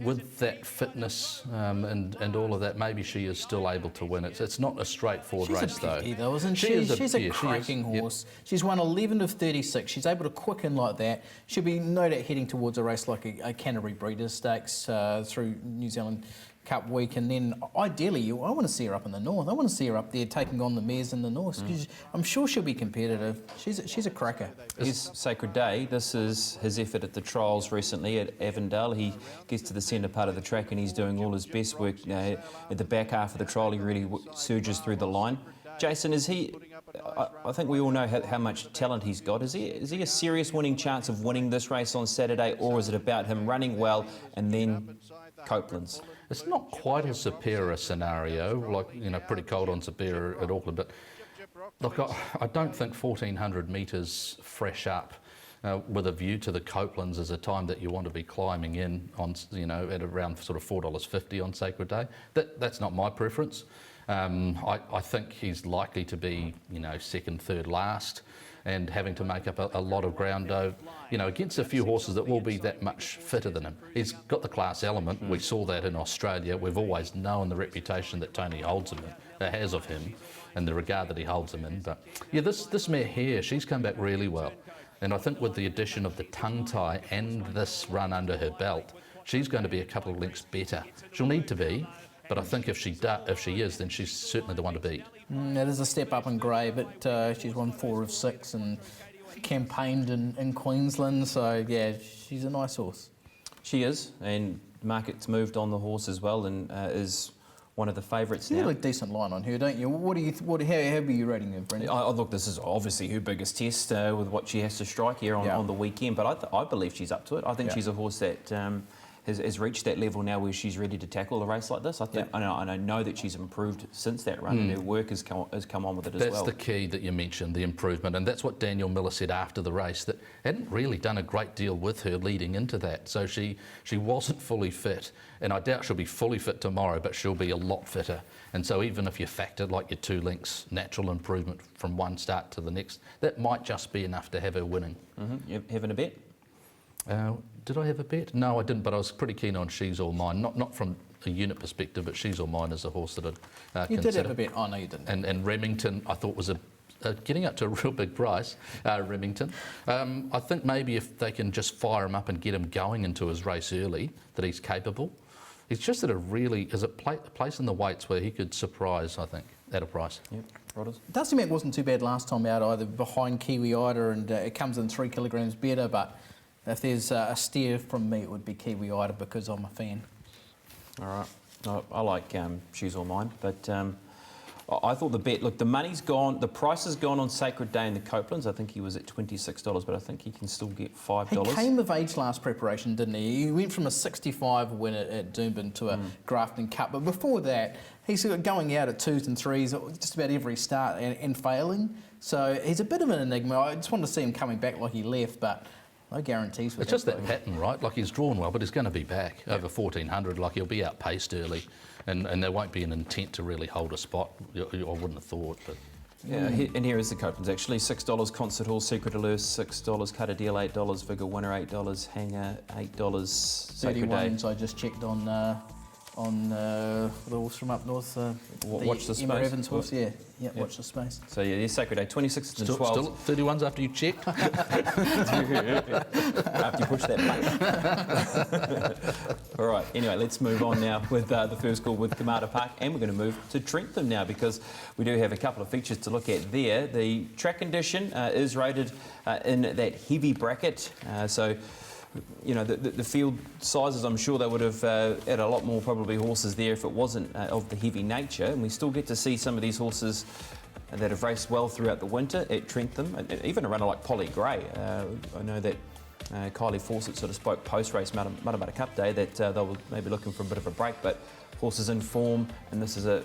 with that fitness and all of that, maybe she is still able to win. It's not a straightforward race, though. Isn't she? She's a cracking horse. Yep. She's won 11 of 36. She's able to quicken like that. She'll be no doubt heading towards a race like a Canterbury Breeders' Stakes through New Zealand Cup week, and then ideally I want to see her up in the north. I want to see her up there taking on the mares in the north. I'm sure she'll be competitive. She's a cracker. Here's Sacred Day. This is his effort at the trials recently at Avondale. He gets to the centre part of the track and he's doing all his best work. At the back half of the trial, he really surges through the line. Jason, is he? I think we all know how much talent he's got. Is he a serious winning chance of winning this race on Saturday, or is it about him running well and then Copeland's? It's not quite a Superior scenario, like, pretty cold on Superior at Auckland, but look, I don't think 1,400 metres fresh up with a view to the Copeland's is a time that you want to be climbing in on, at around sort of $4.50 on Sacred Day. That's not my preference. I think he's likely to be, second, third, last, and having to make up a lot of ground, against a few horses that will be that much fitter than him. He's got the class element. We saw that in Australia. We've always known the reputation that Tony has of him, and the regard that he holds him in. But yeah, this mare here, she's come back really well, and I think with the addition of the tongue tie and this run under her belt, she's going to be a couple of lengths better. She'll need to be. But I think if she is, then she's certainly the one to beat. It is a step up in grey, but she's won 4 of 6 and campaigned in Queensland, so yeah, she's a nice horse. She is, and market's moved on the horse as well, and is one of the favourites now. You have a decent line on her, don't you? How are you rating her, Brendan? Look, this is obviously her biggest test with what she has to strike here on the weekend, but I believe she's up to it. I think she's a horse that has reached that level now where she's ready to tackle a race like this. I know that she's improved since that run, and her work has come on with it as well. That's the key that you mentioned, the improvement, and that's what Daniel Miller said after the race, that hadn't really done a great deal with her leading into that. So she wasn't fully fit, and I doubt she'll be fully fit tomorrow, but she'll be a lot fitter. And so even if you factor like your 2 lengths natural improvement from one start to the next, that might just be enough to have her winning. You having a bet? Did I have a bet? No, I didn't, but I was pretty keen on She's All Mine. Not from a unit perspective, but She's All Mine is a horse that I'd You consider. did have a bet. Oh, no, you didn't. And Remington, I thought was getting up to a real big price, Remington. I think maybe if they can just fire him up and get him going into his race early, that he's capable. He's just at a place in the weights where he could surprise, I think, at a price. Yep. Dusty Mac wasn't too bad last time out either, behind Kiwi Ida, and it comes in 3 kilograms better, but if there's a steer from me, it would be Kiwi Ida because I'm a fan. All right. I like Shoes All Mine, but I thought the bet, look, the money's gone, the price has gone on Sacred Day in the Copelands. I think he was at $26, but I think he can still get $5. He came of age last preparation, didn't he? He went from a 65 win at Doomben to a Grafton Cup, but before that, he's going out at 2s and 3s just about every start and failing. So he's a bit of an enigma. I just wanted to see him coming back like he left, but no guarantees for It's just that pattern, right? Like, he's drawn well, but he's going to be back over 1400. Like, he'll be outpaced early, and there won't be an intent to really hold a spot. I wouldn't have thought, but. Yeah, and here is the Copelands actually. $6 Concert Hall, Secret Allure $6, Cut a Deal $8, Vigor Winner $8, Hanger $8, Sacred Day. 31s I just checked on the horse from up north. Watch the Emma Space. Evans horse, yeah, Watch the Space. So yeah, Sacred Day, 26 and 12. Still 31s after you checked? After you push that button. All right, anyway, let's move on now with the first call with Kamada Park, and we're going to move to Trentham now because we do have a couple of features to look at there. The track condition is rated in that heavy bracket, so you know, the field sizes, I'm sure they would have had a lot more probably horses there if it wasn't of the heavy nature, and we still get to see some of these horses that have raced well throughout the winter at Trentham, even a runner like Polly Gray. I know that Kylie Fawcett sort of spoke post-race Matamata Cup Day that they were maybe looking for a bit of a break, but horses in form, and this is the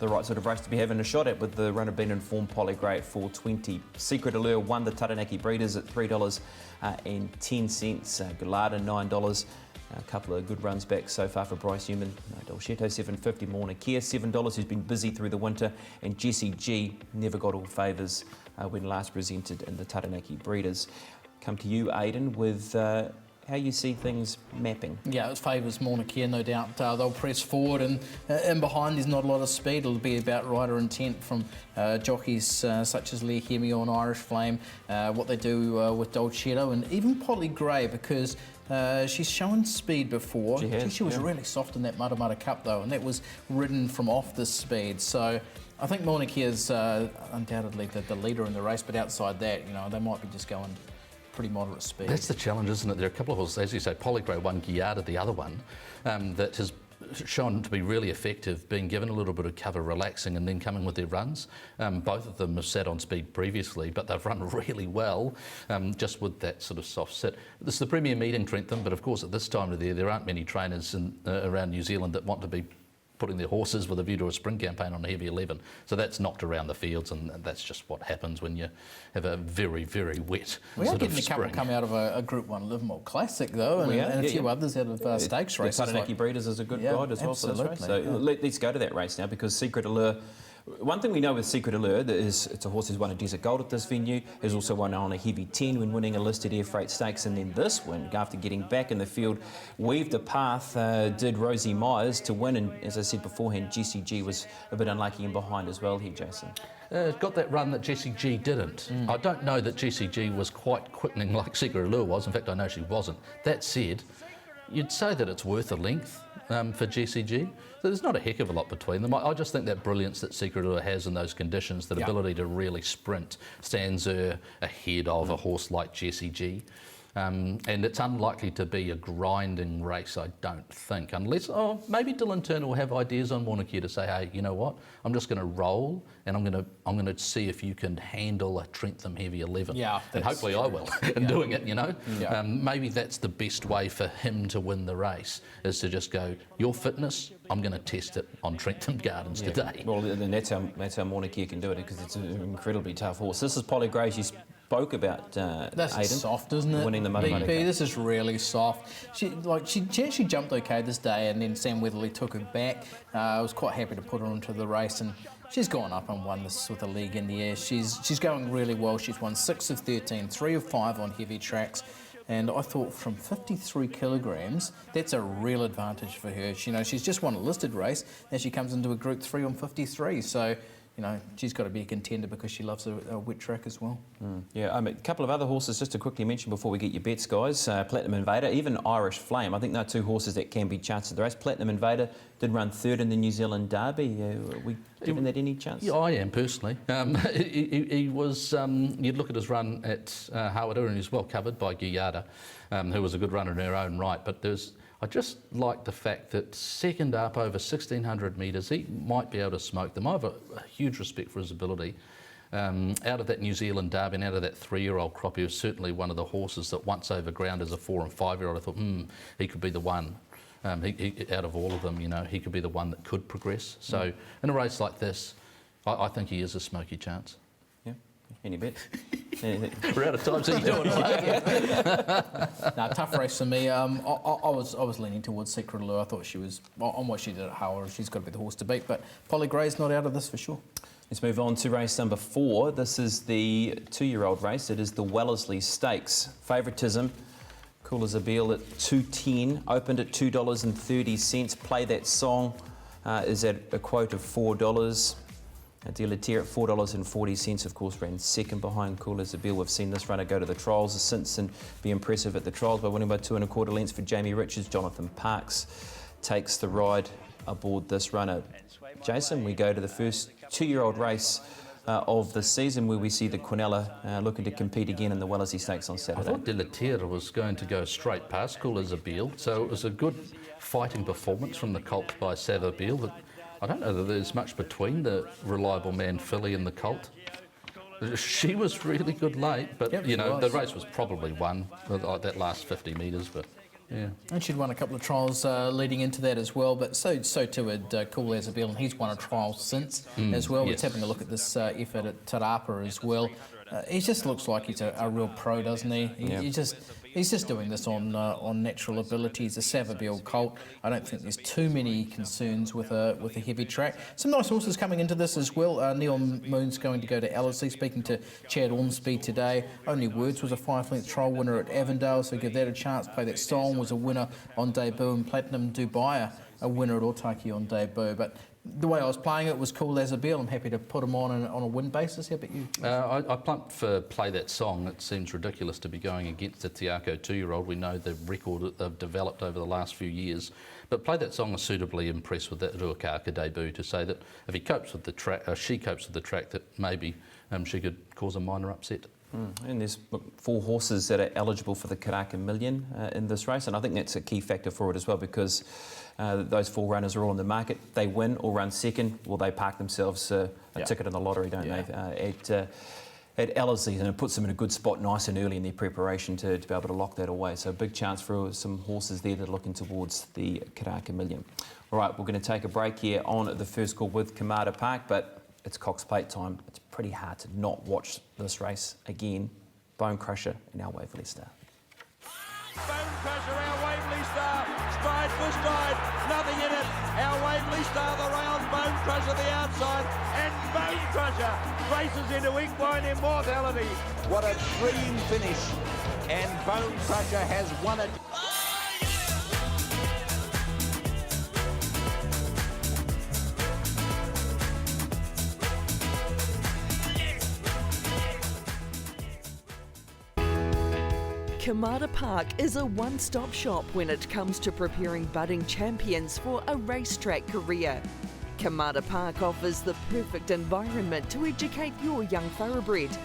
right sort of race to be having a shot at, with the runner being in form. Polly Gray at $4.20. Secret Allure won the Taranaki Breeders at $3.10. Gallardo $9. A couple of good runs back so far for Bryce Newman. Dolcetto $7.50. Morna Kia $7, who's been busy through the winter. And Jessie G never got all favours when last presented in the Taranaki Breeders. Come to you, Aidan, with how you see things mapping. Yeah, it favours Morna Kia, no doubt. They'll press forward, and in behind there's not a lot of speed. It'll be about rider intent from jockeys such as Leah Hemio and Irish Flame, what they do with Dolcetto, and even Polly Gray, because she's shown speed before. She was really soft in that Matamata Cup though, and that was ridden from off the speed. So I think Morna Kia's undoubtedly the leader in the race, but outside that, you know, they might be just going pretty moderate speed. That's the challenge, isn't it? There are a couple of horses, as you say, Polly Gray one, Guiada the other one, that has shown to be really effective, being given a little bit of cover, relaxing, and then coming with their runs. Both of them have sat on speed previously, but they've run really well, just with that sort of soft sit. This is the Premier meeting, Trentham, but of course at this time of the year there aren't many trainers around New Zealand that want to be putting their horses with a view to a spring campaign on a heavy 11. So that's knocked around the fields, and that's just what happens when you have a very, very wet We are getting a couple come out of a Group 1 Livermore Classic, though, and a few others out of stakes races. The Taranaki Breeders is a good guide as well for this race. So let's go to that race now, because Secret Allure. One thing we know with Secret Allure is it's a horse who's won a Desert Gold at this venue, has also won on a heavy 10 when winning a listed air freight stakes, and then this win, after getting back in the field, weaved a path, did Rosie Myers to win, and as I said beforehand, Jessie G was a bit unlucky in behind as well here, Jason. Got that run that Jessie G didn't. I don't know that Jessie G was quite quickening like Secret Allure was. In fact, I know she wasn't. That said, you'd say that it's worth a length for Jessie G. So there's not a heck of a lot between them. I just think that brilliance that Secret Allure has in those conditions, that ability to really sprint, stands her ahead of a horse like Jessie G. And it's unlikely to be a grinding race, I don't think, unless, maybe Dylan Turner will have ideas on Morna Kia to say, hey, you know what, I'm just going to roll, and I'm going to see if you can handle a Trentham heavy 11. Yeah, and hopefully I will in doing it, you know. Yeah. Maybe that's the best way for him to win the race, is to just go, your fitness, I'm going to test it on Trentham Gardens today. Well, then that's how Morna Kia can do it, because it's an incredibly tough horse. This is Polly Gray. She spoke about that's Aidan soft, isn't it? Winning the Matamata Cup. This is really soft. She actually jumped okay this day, and then Sam Weatherly took her back. I was quite happy to put her into the race, and she's gone up and won this with a leg in the air. She's going really well. She's won 6 of 13, 3 of 5 on heavy tracks. And I thought from 53 kilograms, that's a real advantage for her. She's just won a listed race, and she comes into a Group 3 on 53. So, she's got to be a contender because she loves a wet track as well. Yeah, a couple of other horses just to quickly mention before we get your bets, guys. Platinum Invader, even Irish Flame. I think they're two horses that can be chanced at the race. Platinum Invader did run 3rd in the New Zealand Derby. Are we giving that any chance? Yeah, I am personally. He was. You'd look at his run at Hawera, and he was well covered by Guiada, who was a good runner in her own right. But I just like the fact that second up over 1,600 metres, he might be able to smoke them. I have a huge respect for his ability. Out of that New Zealand Derby and out of that 3-year-old crop, he was certainly one of the horses that once over ground as a 4 and 5-year-old, I thought, he could be the one. He, out of all of them, you know, he could be the one that could progress. So in a race like this, I think he is a smoky chance. Yeah, any bet? We're out of time, so you doing it. No, tough race for me. I was leaning towards Secret Allure. I thought she was, on what she did at Hull, she's got to be the horse to beat, but Polly Gray's not out of this for sure. Let's move on to race number 4. This is the 2-year-old race. It is the Wellesley Stakes. Favouritism, Cool as a Beal at $2.10, opened at $2.30. Play That Song is at a quote of $4. Delatere at $4.40, of course, ran second behind Cool as a Beal. We've seen this runner go to the trials since and be impressive at the trials by winning by 2 1/4 lengths for Jamie Richards. Jonathan Parks takes the ride aboard this runner. Jason, we go to the first 2-year-old race of the season, where we see the Quinella looking to compete again in the Wellesley Stakes on Saturday. I thought Delatere was going to go straight past Cool as a Beal, so it was a good fighting performance from the colt by Savabeel. But I don't know that there's much between the reliable man filly and the colt. She was really good late, but yep, you know, the race was probably won that last 50 metres, but yeah. And she'd won a couple of trials leading into that as well, but so too had Cool as a Beal, and he's won a trial since as well. Yes. We're having a look at this effort at Tarapa as well. He just looks like he's a real pro, doesn't he? He's just doing this on natural ability. He's a Savabeel colt. I don't think there's too many concerns with a heavy track. Some nice horses coming into this as well. Neil Moon's going to go to Wellesley, speaking to Chad Ormsby today. Only Words was a 5-length trial winner at Avondale, so give that a chance. Play That Song was a winner on debut, and Platinum Dubai a winner at Otaki on debut. But the way I was playing it was Cool as a Beal. I'm happy to put him on a win basis. How about you? I plumped for Play That Song. It seems ridiculous to be going against a Tiako 2-year-old. We know the record that they've developed over the last few years. But Play That Song is suitably impressed with that Ruakaka debut to say that if he copes with the track, she copes with the track, that maybe she could cause a minor upset. And there's 4 horses that are eligible for the Karaka Million in this race, and I think that's a key factor for it as well, because those 4 runners are all on the market. They win or run second, well, they park themselves a ticket in the lottery, don't they? At Wellesley, and it puts them in a good spot nice and early in their preparation to be able to lock that away. So a big chance for some horses there that are looking towards the Karaka Million. All right, we're going to take a break here on the first call with Kamada Park, but it's Cox Plate time. It's pretty hard to not watch this race again. Bone Crusher in our Waverley Star. Bone Crusher, our Waverley Star, stride for stride, nothing in it. Our Waverley Star, the rails, Bone Crusher the outside, and Bone Crusher races into equine immortality. What a dream finish, and Bone Crusher has won it. Kamada Park is a one-stop shop when it comes to preparing budding champions for a racetrack career. Kamada Park offers the perfect environment to educate your young thoroughbred.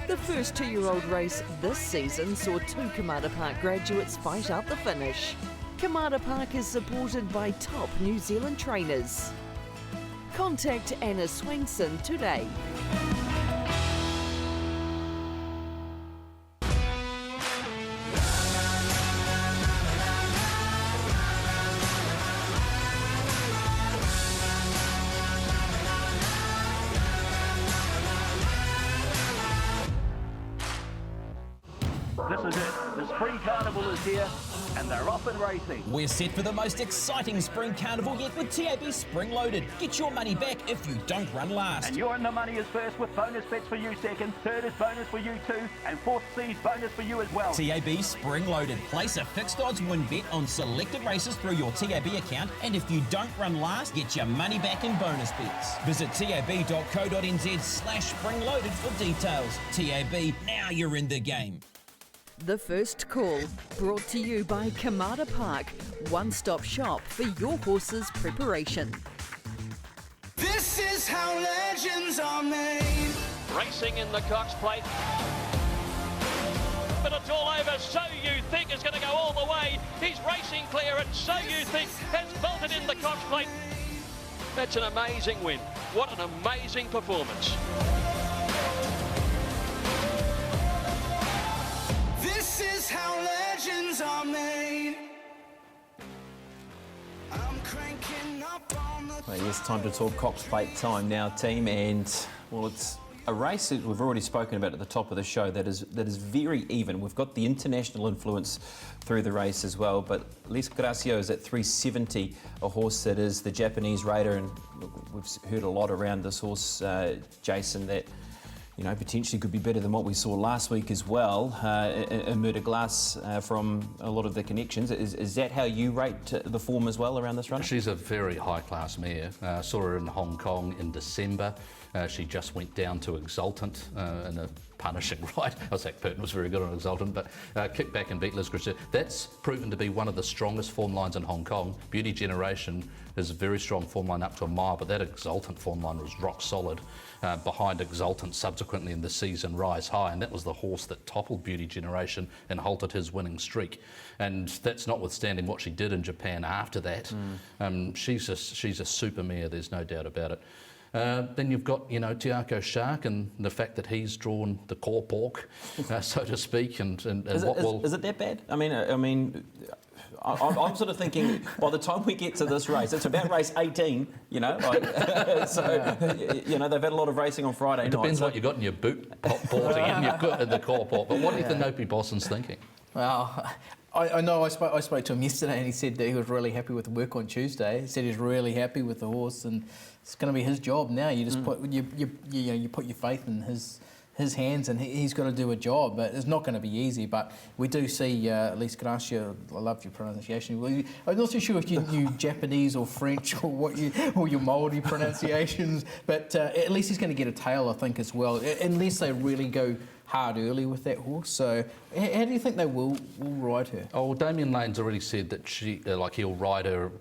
The first 2-year-old race this season saw 2 Kamada Park graduates fight out the finish. Kamada Park is supported by top New Zealand trainers. Contact Anna Swainson today. This is it. The Spring Carnival is here, and they're off and racing. We're set for the most exciting Spring Carnival yet with TAB Spring Loaded. Get your money back if you don't run last. And you're in the money is first, with bonus bets for you second, third is bonus for you too, and fourth C's bonus for you as well. TAB Spring Loaded. Place a fixed odds win bet on selected races through your TAB account, and if you don't run last, get your money back in bonus bets. Visit tab.co.nz/springloaded for details. TAB, now you're in the game. The First Call, brought to you by Kamada Park, one-stop shop for your horse's preparation. This is how legends are made. Racing in the Cox Plate. but it's all over. So You Think is going to go all the way. He's racing clear, and So You Think has vaulted in the Cox Plate. That's an amazing win. What an amazing performance. This is how legends are made. I'm cranking up on the... Well, it's time to talk Cox Plate time now, team, and well, it's a race that we've already spoken about at the top of the show that is very even. We've got the international influence through the race as well, but Les Gracio is at 370, a horse that is the Japanese Raider, and we've heard a lot around this horse, Jason, that potentially could be better than what we saw last week as well. A Murder Glass from a lot of the connections. Is that how you rate the form as well around this run? She's a very high-class mare. Saw her in Hong Kong in December. She just went down to Exultant in a punishing ride. Zach Purton was very good on Exultant, but kicked back and beat Liz Christchurch. That's proven to be one of the strongest form lines in Hong Kong. Beauty Generation is a very strong form line up to a mile, but that Exultant form line was rock solid. Behind Exultant subsequently in the season Rise High, and that was the horse that toppled Beauty Generation and halted his winning streak. And that's notwithstanding what she did in Japan after that. She's a super mare, there's no doubt about it. Then you've got, Tiako Shark and the fact that he's drawn the core pork, so to speak, and is it that bad? I mean, I'm sort of thinking by the time we get to this race, it's about race 18, so they've had a lot of racing on Friday night. It depends what you got in your boot porting and you've got in the core pork. But what do you think Opie Bosson's thinking? Well, I know I spoke to him yesterday, and he said that he was really happy with the work on Tuesday. He said he's really happy with the horse, and it's going to be his job now. You just put you put your faith in his hands, and he's got to do a job. But it's not going to be easy. But we do see Les Gracio. I love your pronunciation. I'm not too sure if you knew Japanese or French or your Māori pronunciations. But at least he's going to get a tail, I think, as well, unless they really go hard early with that horse. So how do you think they will ride her? Oh, Damien Lane's already said that he'll ride her,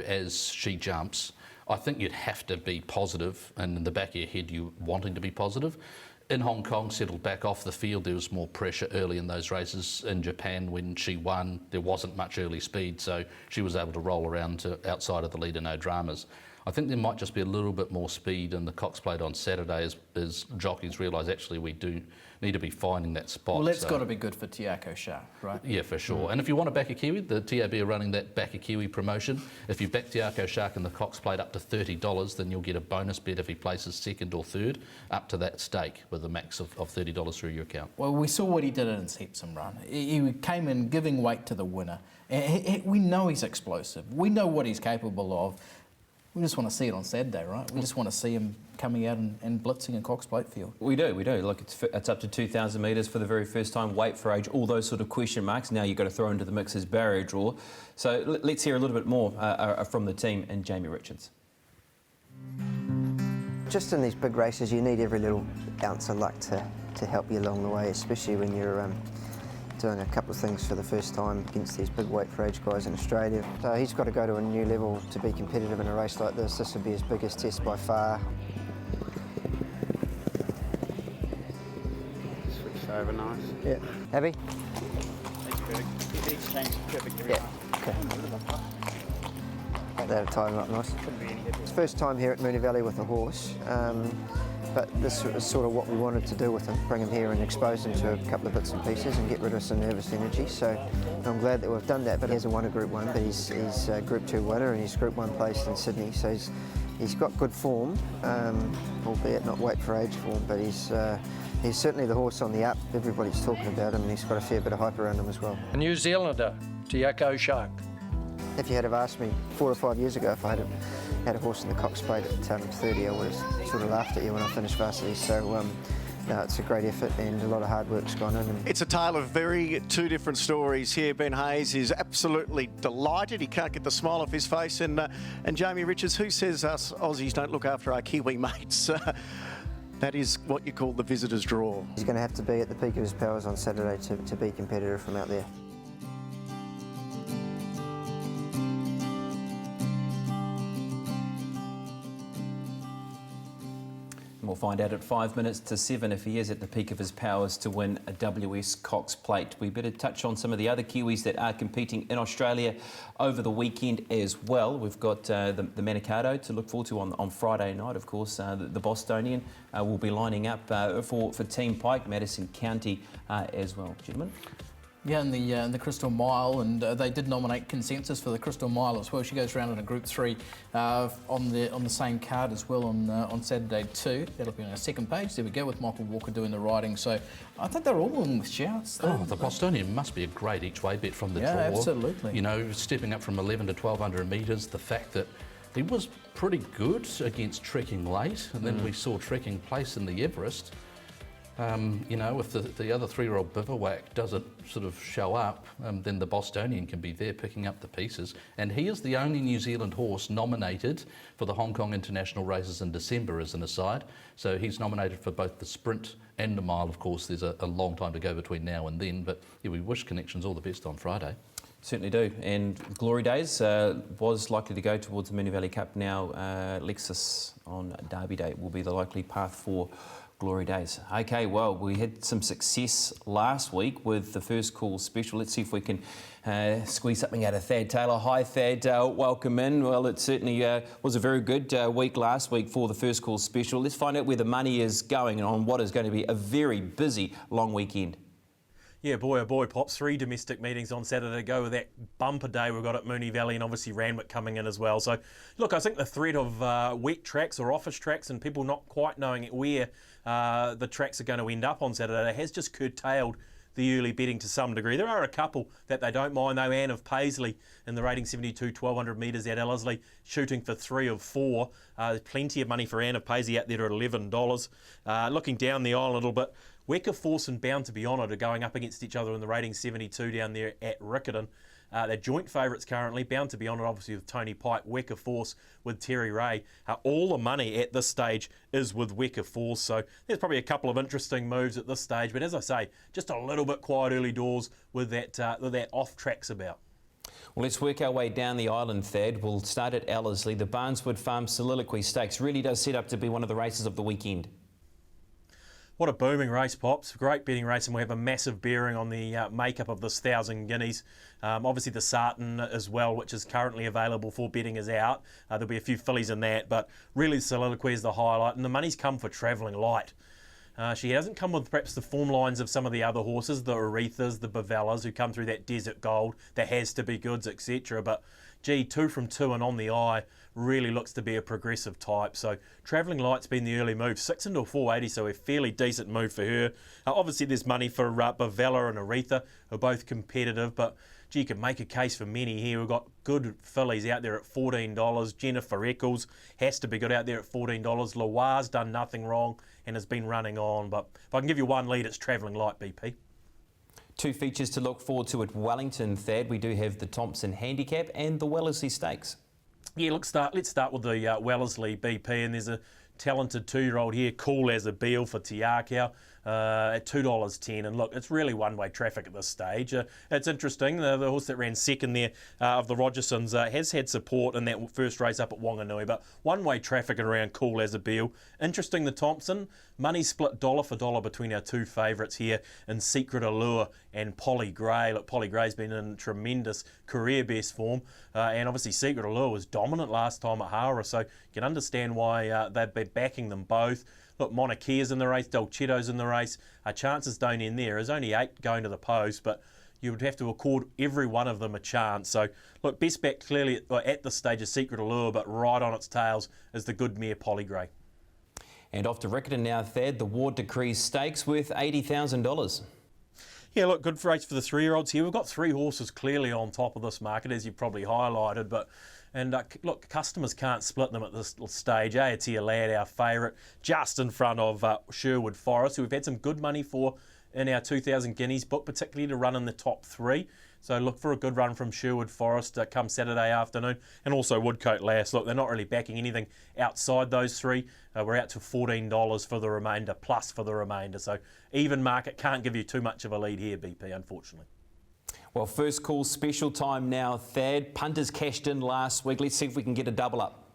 as she jumps. I think you'd have to be positive, and in the back of your head you wanting to be positive. In Hong Kong, settled back off the field, there was more pressure early in those races. In Japan, when she won, there wasn't much early speed, so she was able to roll around to outside of the leader, no dramas. I think there might just be a little bit more speed in the Cox Plate on Saturday as jockeys realise actually we do need to be finding that spot. Well, that's got to be good for Tiako Shark, right? Yeah, for sure. And if you want to back a Kiwi, the TAB are running that Back a Kiwi promotion. If you back Tiako Shark in the Cox Plate up to $30, then you'll get a bonus bet if he places second or third up to that stake with a max of $30 through your account. Well, we saw what he did in Sepsum Run. He came in giving weight to the winner. We know he's explosive. We know what he's capable of. We just want to see it on Saturday, right? We just want to see him coming out and blitzing a Cox Plate field. We do. Look, it's up to 2,000 metres for the very first time, weight for age, all those sort of question marks. Now you've got to throw into the mix his barrier draw. So let's hear a little bit more from the team and Jamie Richards. Just in these big races, you need every little ounce of luck to help you along the way, especially when you're doing a couple of things for the first time against these big weight for age guys in Australia. So he's got to go to a new level to be competitive in a race like this. This will be his biggest test by far. Switch over nice. Yeah. Happy? That's perfect. The exchange is perfect every time. Okay. That'll tie him up nice. It's first time here at Moonee Valley with a horse. But this is sort of what we wanted to do with him, bring him here and expose him to a couple of bits and pieces and get rid of some nervous energy. So I'm glad that we've done that. But he hasn't won a Group 1, but he's a Group 2 winner and he's Group 1 placed in Sydney. So he's got good form, albeit not weight for age form, but he's certainly the horse on the up. Everybody's talking about him and he's got a fair bit of hype around him as well. A New Zealander, Tiako Shark. If you had have asked me 4 or 5 years ago if I had a horse in the Cox Plate at 30, I would have sort of laughed at you when I finished varsity. So no, it's a great effort and a lot of hard work's gone in. It's a tale of two different stories here. Ben Hayes is absolutely delighted. He can't get the smile off his face. And Jamie Richards, who says us Aussies don't look after our Kiwi mates? That is what you call the visitor's draw. He's going to have to be at the peak of his powers on Saturday to be competitive from out there. find out at 5 minutes to 7 if he is at the peak of his powers to win a WS Cox Plate. We better touch on some of the other Kiwis that are competing in Australia over the weekend as well. We've got the Manikato to look forward to on Friday night, of course. The Bostonian will be lining up for Team Pike, Madison County as well. Gentlemen? Yeah, in the Crystal Mile, and they did nominate Consensus for the Crystal Mile as well. She goes round in a Group 3 on the same card as well on Saturday too. That'll be on our second page. There we go, with Michael Walker doing the riding. So I think they're all in with shouts. The Bostonian must be a great each-way bet from the draw. Yeah, absolutely. You know, stepping up from 11 to 1,200 metres, the fact that he was pretty good against trekking late, and then we saw trekking place in the Everest. You know, if the other 3-year-old Bivouac doesn't sort of show up, then the Bostonian can be there picking up the pieces. And he is the only New Zealand horse nominated for the Hong Kong International Races in December, as an aside. So he's nominated for both the sprint and the mile. Of course, there's a long time to go between now and then, but yeah, we wish Connections all the best on Friday. Certainly do. And Glory Days was likely to go towards the Moonee Valley Cup. Now Lexus on Derby Day will be the likely path for Glory Days. Okay, well, we had some success last week with the First Call Special. Let's see if we can squeeze something out of Thad Taylor. Hi, Thad. Welcome in. Well, it certainly was a very good week last week for the First Call Special. Let's find out where the money is going on what is going to be a very busy long weekend. Yeah, boy, oh boy, Pops. 3 domestic meetings on Saturday to go with that bumper day we've got at Moonee Valley, and obviously Randwick coming in as well. So, look, I think the threat of wet tracks or office tracks and people not quite knowing where the tracks are going to end up on Saturday has just curtailed the early betting to some degree. There are a couple that they don't mind, though. Anne of Paisley in the rating 72, 1,200 metres at Wellesley, shooting for 3 of 4. There's plenty of money for Anne of Paisley out there at $11. Looking down the aisle a little bit, Weka Force and Bound to be Honoured are going up against each other in the rating 72 down there at Riccarton. They're joint favourites currently. Bound to be Honoured, obviously, with Tony Pike. Weka Force with Terry Ray. All the money at this stage is with Weka Force. So there's probably a couple of interesting moves at this stage. But as I say, just a little bit quiet early doors with that off tracks about. Well, let's work our way down the island, Thad. We'll start at Ellerslie. The Barneswood Farm Soliloquy Stakes really does set up to be one of the races of the weekend. What a booming race, Pops. Great betting race, and we have a massive bearing on the makeup of this 1,000 guineas. Obviously the Sarton as well, which is currently available for betting, is out. There'll be a few fillies in that, but really the Soliloquy is the highlight, and the money's come for Travelling Light. She hasn't come with perhaps the form lines of some of the other horses, the Arethas, the Bavellas, who come through that Desert Gold, the Has to Be Goods, etc. But gee, 2 from 2 and on the eye really looks to be a progressive type. So Travelling Light's been the early move, 6 into a 480, so a fairly decent move for her. Obviously there's money for Bavella and Aretha, who are both competitive, but gee, you can make a case for many here. We've got good fillies out there at $14. Jennifer Eccles has to be good out there at $14. Loire's done nothing wrong and has been running on. But if I can give you one lead, it's Travelling Light, BP. 2 features to look forward to at Wellington, Thad. We do have the Thompson Handicap and the Wellesley Stakes. Yeah, let's start with the Wellesley BP, and there's a talented 2-year-old here, Cool as a Beal for Tiakau. At $2.10, and look, it's really one-way traffic at this stage. It's interesting, the horse that ran second there of the Rogersons has had support in that first race up at Wanganui, but one-way traffic around Cool as a Beal. Interesting, the Thompson, money split dollar for dollar between our 2 favourites here in Secret Allure and Polly Gray. Look, Polly Gray's been in tremendous career best form, and obviously Secret Allure was dominant last time at Hara, so you can understand why they've been backing them both. Look, Monarchia's in the race, Dolcetto's in the race. Chances don't end there. There's only 8 going to the post, but you would have to accord every one of them a chance. So, look, best bet clearly at this stage is Secret Allure, but right on its tails is the good mare Polly Gray. And off to Riccarton now, Thad, the Ward to Crease Stakes worth $80,000. Yeah, look, good race for the 3-year-olds here. We've got 3 horses clearly on top of this market, as you probably highlighted, but look, customers can't split them at this stage. Aotea Lad, our favourite, just in front of Sherwood Forest, who we've had some good money for in our 2,000 guineas book, particularly to run in the top 3. So look for a good run from Sherwood Forest come Saturday afternoon. And also Woodcote Lass. Look, they're not really backing anything outside those 3. We're out to $14 for the remainder, plus for the remainder. So even market can't give you too much of a lead here, BP, unfortunately. Well, First Call Special time now, Thad. Punters cashed in last week. Let's see if we can get a double up.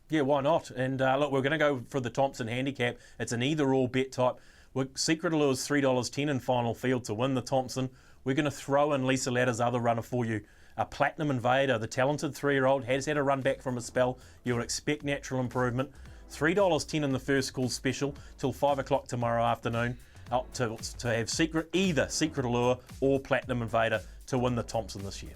Yeah, why not? And look, we're going to go for the Thompson handicap. It's an either-or bet type. Secret Allure is $3.10 in final field to win the Thompson. We're going to throw in Lisa Ladder's other runner for you. A Platinum Invader, the talented 3-year-old, has had a run back from a spell. You would expect natural improvement. $3.10 in the first call special till 5 o'clock tomorrow afternoon to have either Secret Allure or Platinum Invader to win the Thompson this year.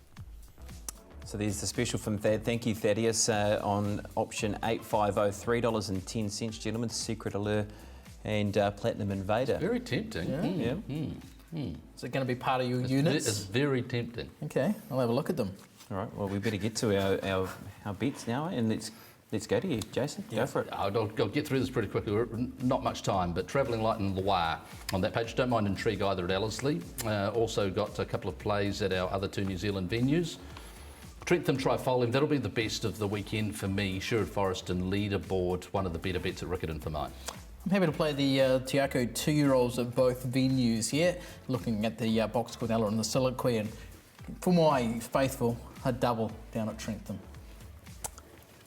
So there's the special from Thad. Thank you, Thaddeus, on option 850, $3.10, gentlemen. Secret Allure and Platinum Invader. It's very tempting. Is it going to be part of your units? It's very tempting. Okay, I'll have a look at them. All right, well, we better get to our bets now, and let's go to you, Jason. Go for it. I'll get through this pretty quickly. Not much time, but Travelling Light and Loire on that page. Don't mind intrigue either at Wellesley. Also got a couple of plays at our other two New Zealand venues. Trentham Trifolium, that'll be the best of the weekend for me. Sherwood Forest and Leaderboard, one of the better bets at Riccarton for mine. I'm happy to play the Te Akau 2-year-olds at both venues here, looking at the Box Cornella and the Soliloquy, and for my faithful, a double down at Trentham.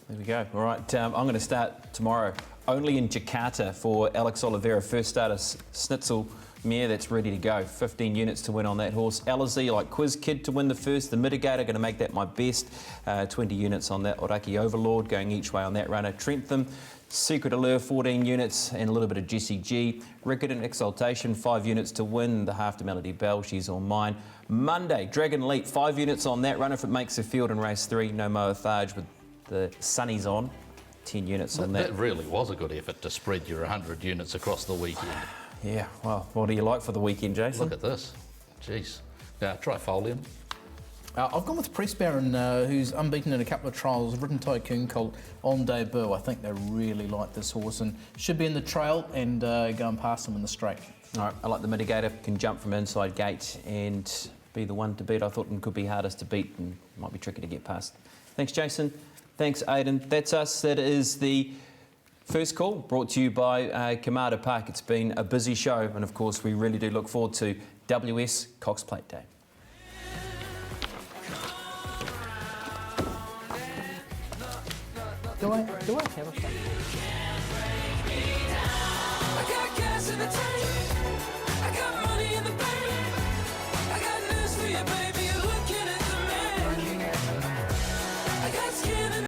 There we go. All right, I'm going to start tomorrow only in Jakarta for Alex Oliveira. First starter, Snitzel mare that's ready to go. 15 units to win on that horse. Alizé, like Quiz Kid to win the first. The Mitigator, going to make that my best. 20 units on that. Oraki Overlord going each way on that runner. Trentham, Secret Allure, 14 units, and a little bit of Jessie G. Riccarton Exaltation, 5 units to win. The half to Melody Bell, she's on mine. Monday, Dragon Leap, 5 units on that run if it makes the field in race 3. No Moa Tharge with the sunnies on. 10 units on that. That really was a good effort to spread your 100 units across the weekend. Yeah, well, what do you like for the weekend, Jason? Look at this. Jeez. Now, Trifolium. I've gone with Press Baron, who's unbeaten in a couple of trials. Written Tycoon colt on debut. I think they really like this horse and should be in the trail and going past them in the straight. All right, I like the Mitigator. Can jump from inside gate and be the one to beat. I thought it could be hardest to beat and might be tricky to get past. Thanks, Jason. Thanks, Aidan. That's us. That is the First Call, brought to you by Kamada Park. It's been a busy show, and of course we really do look forward to WS Cox Plate Day. Do I have a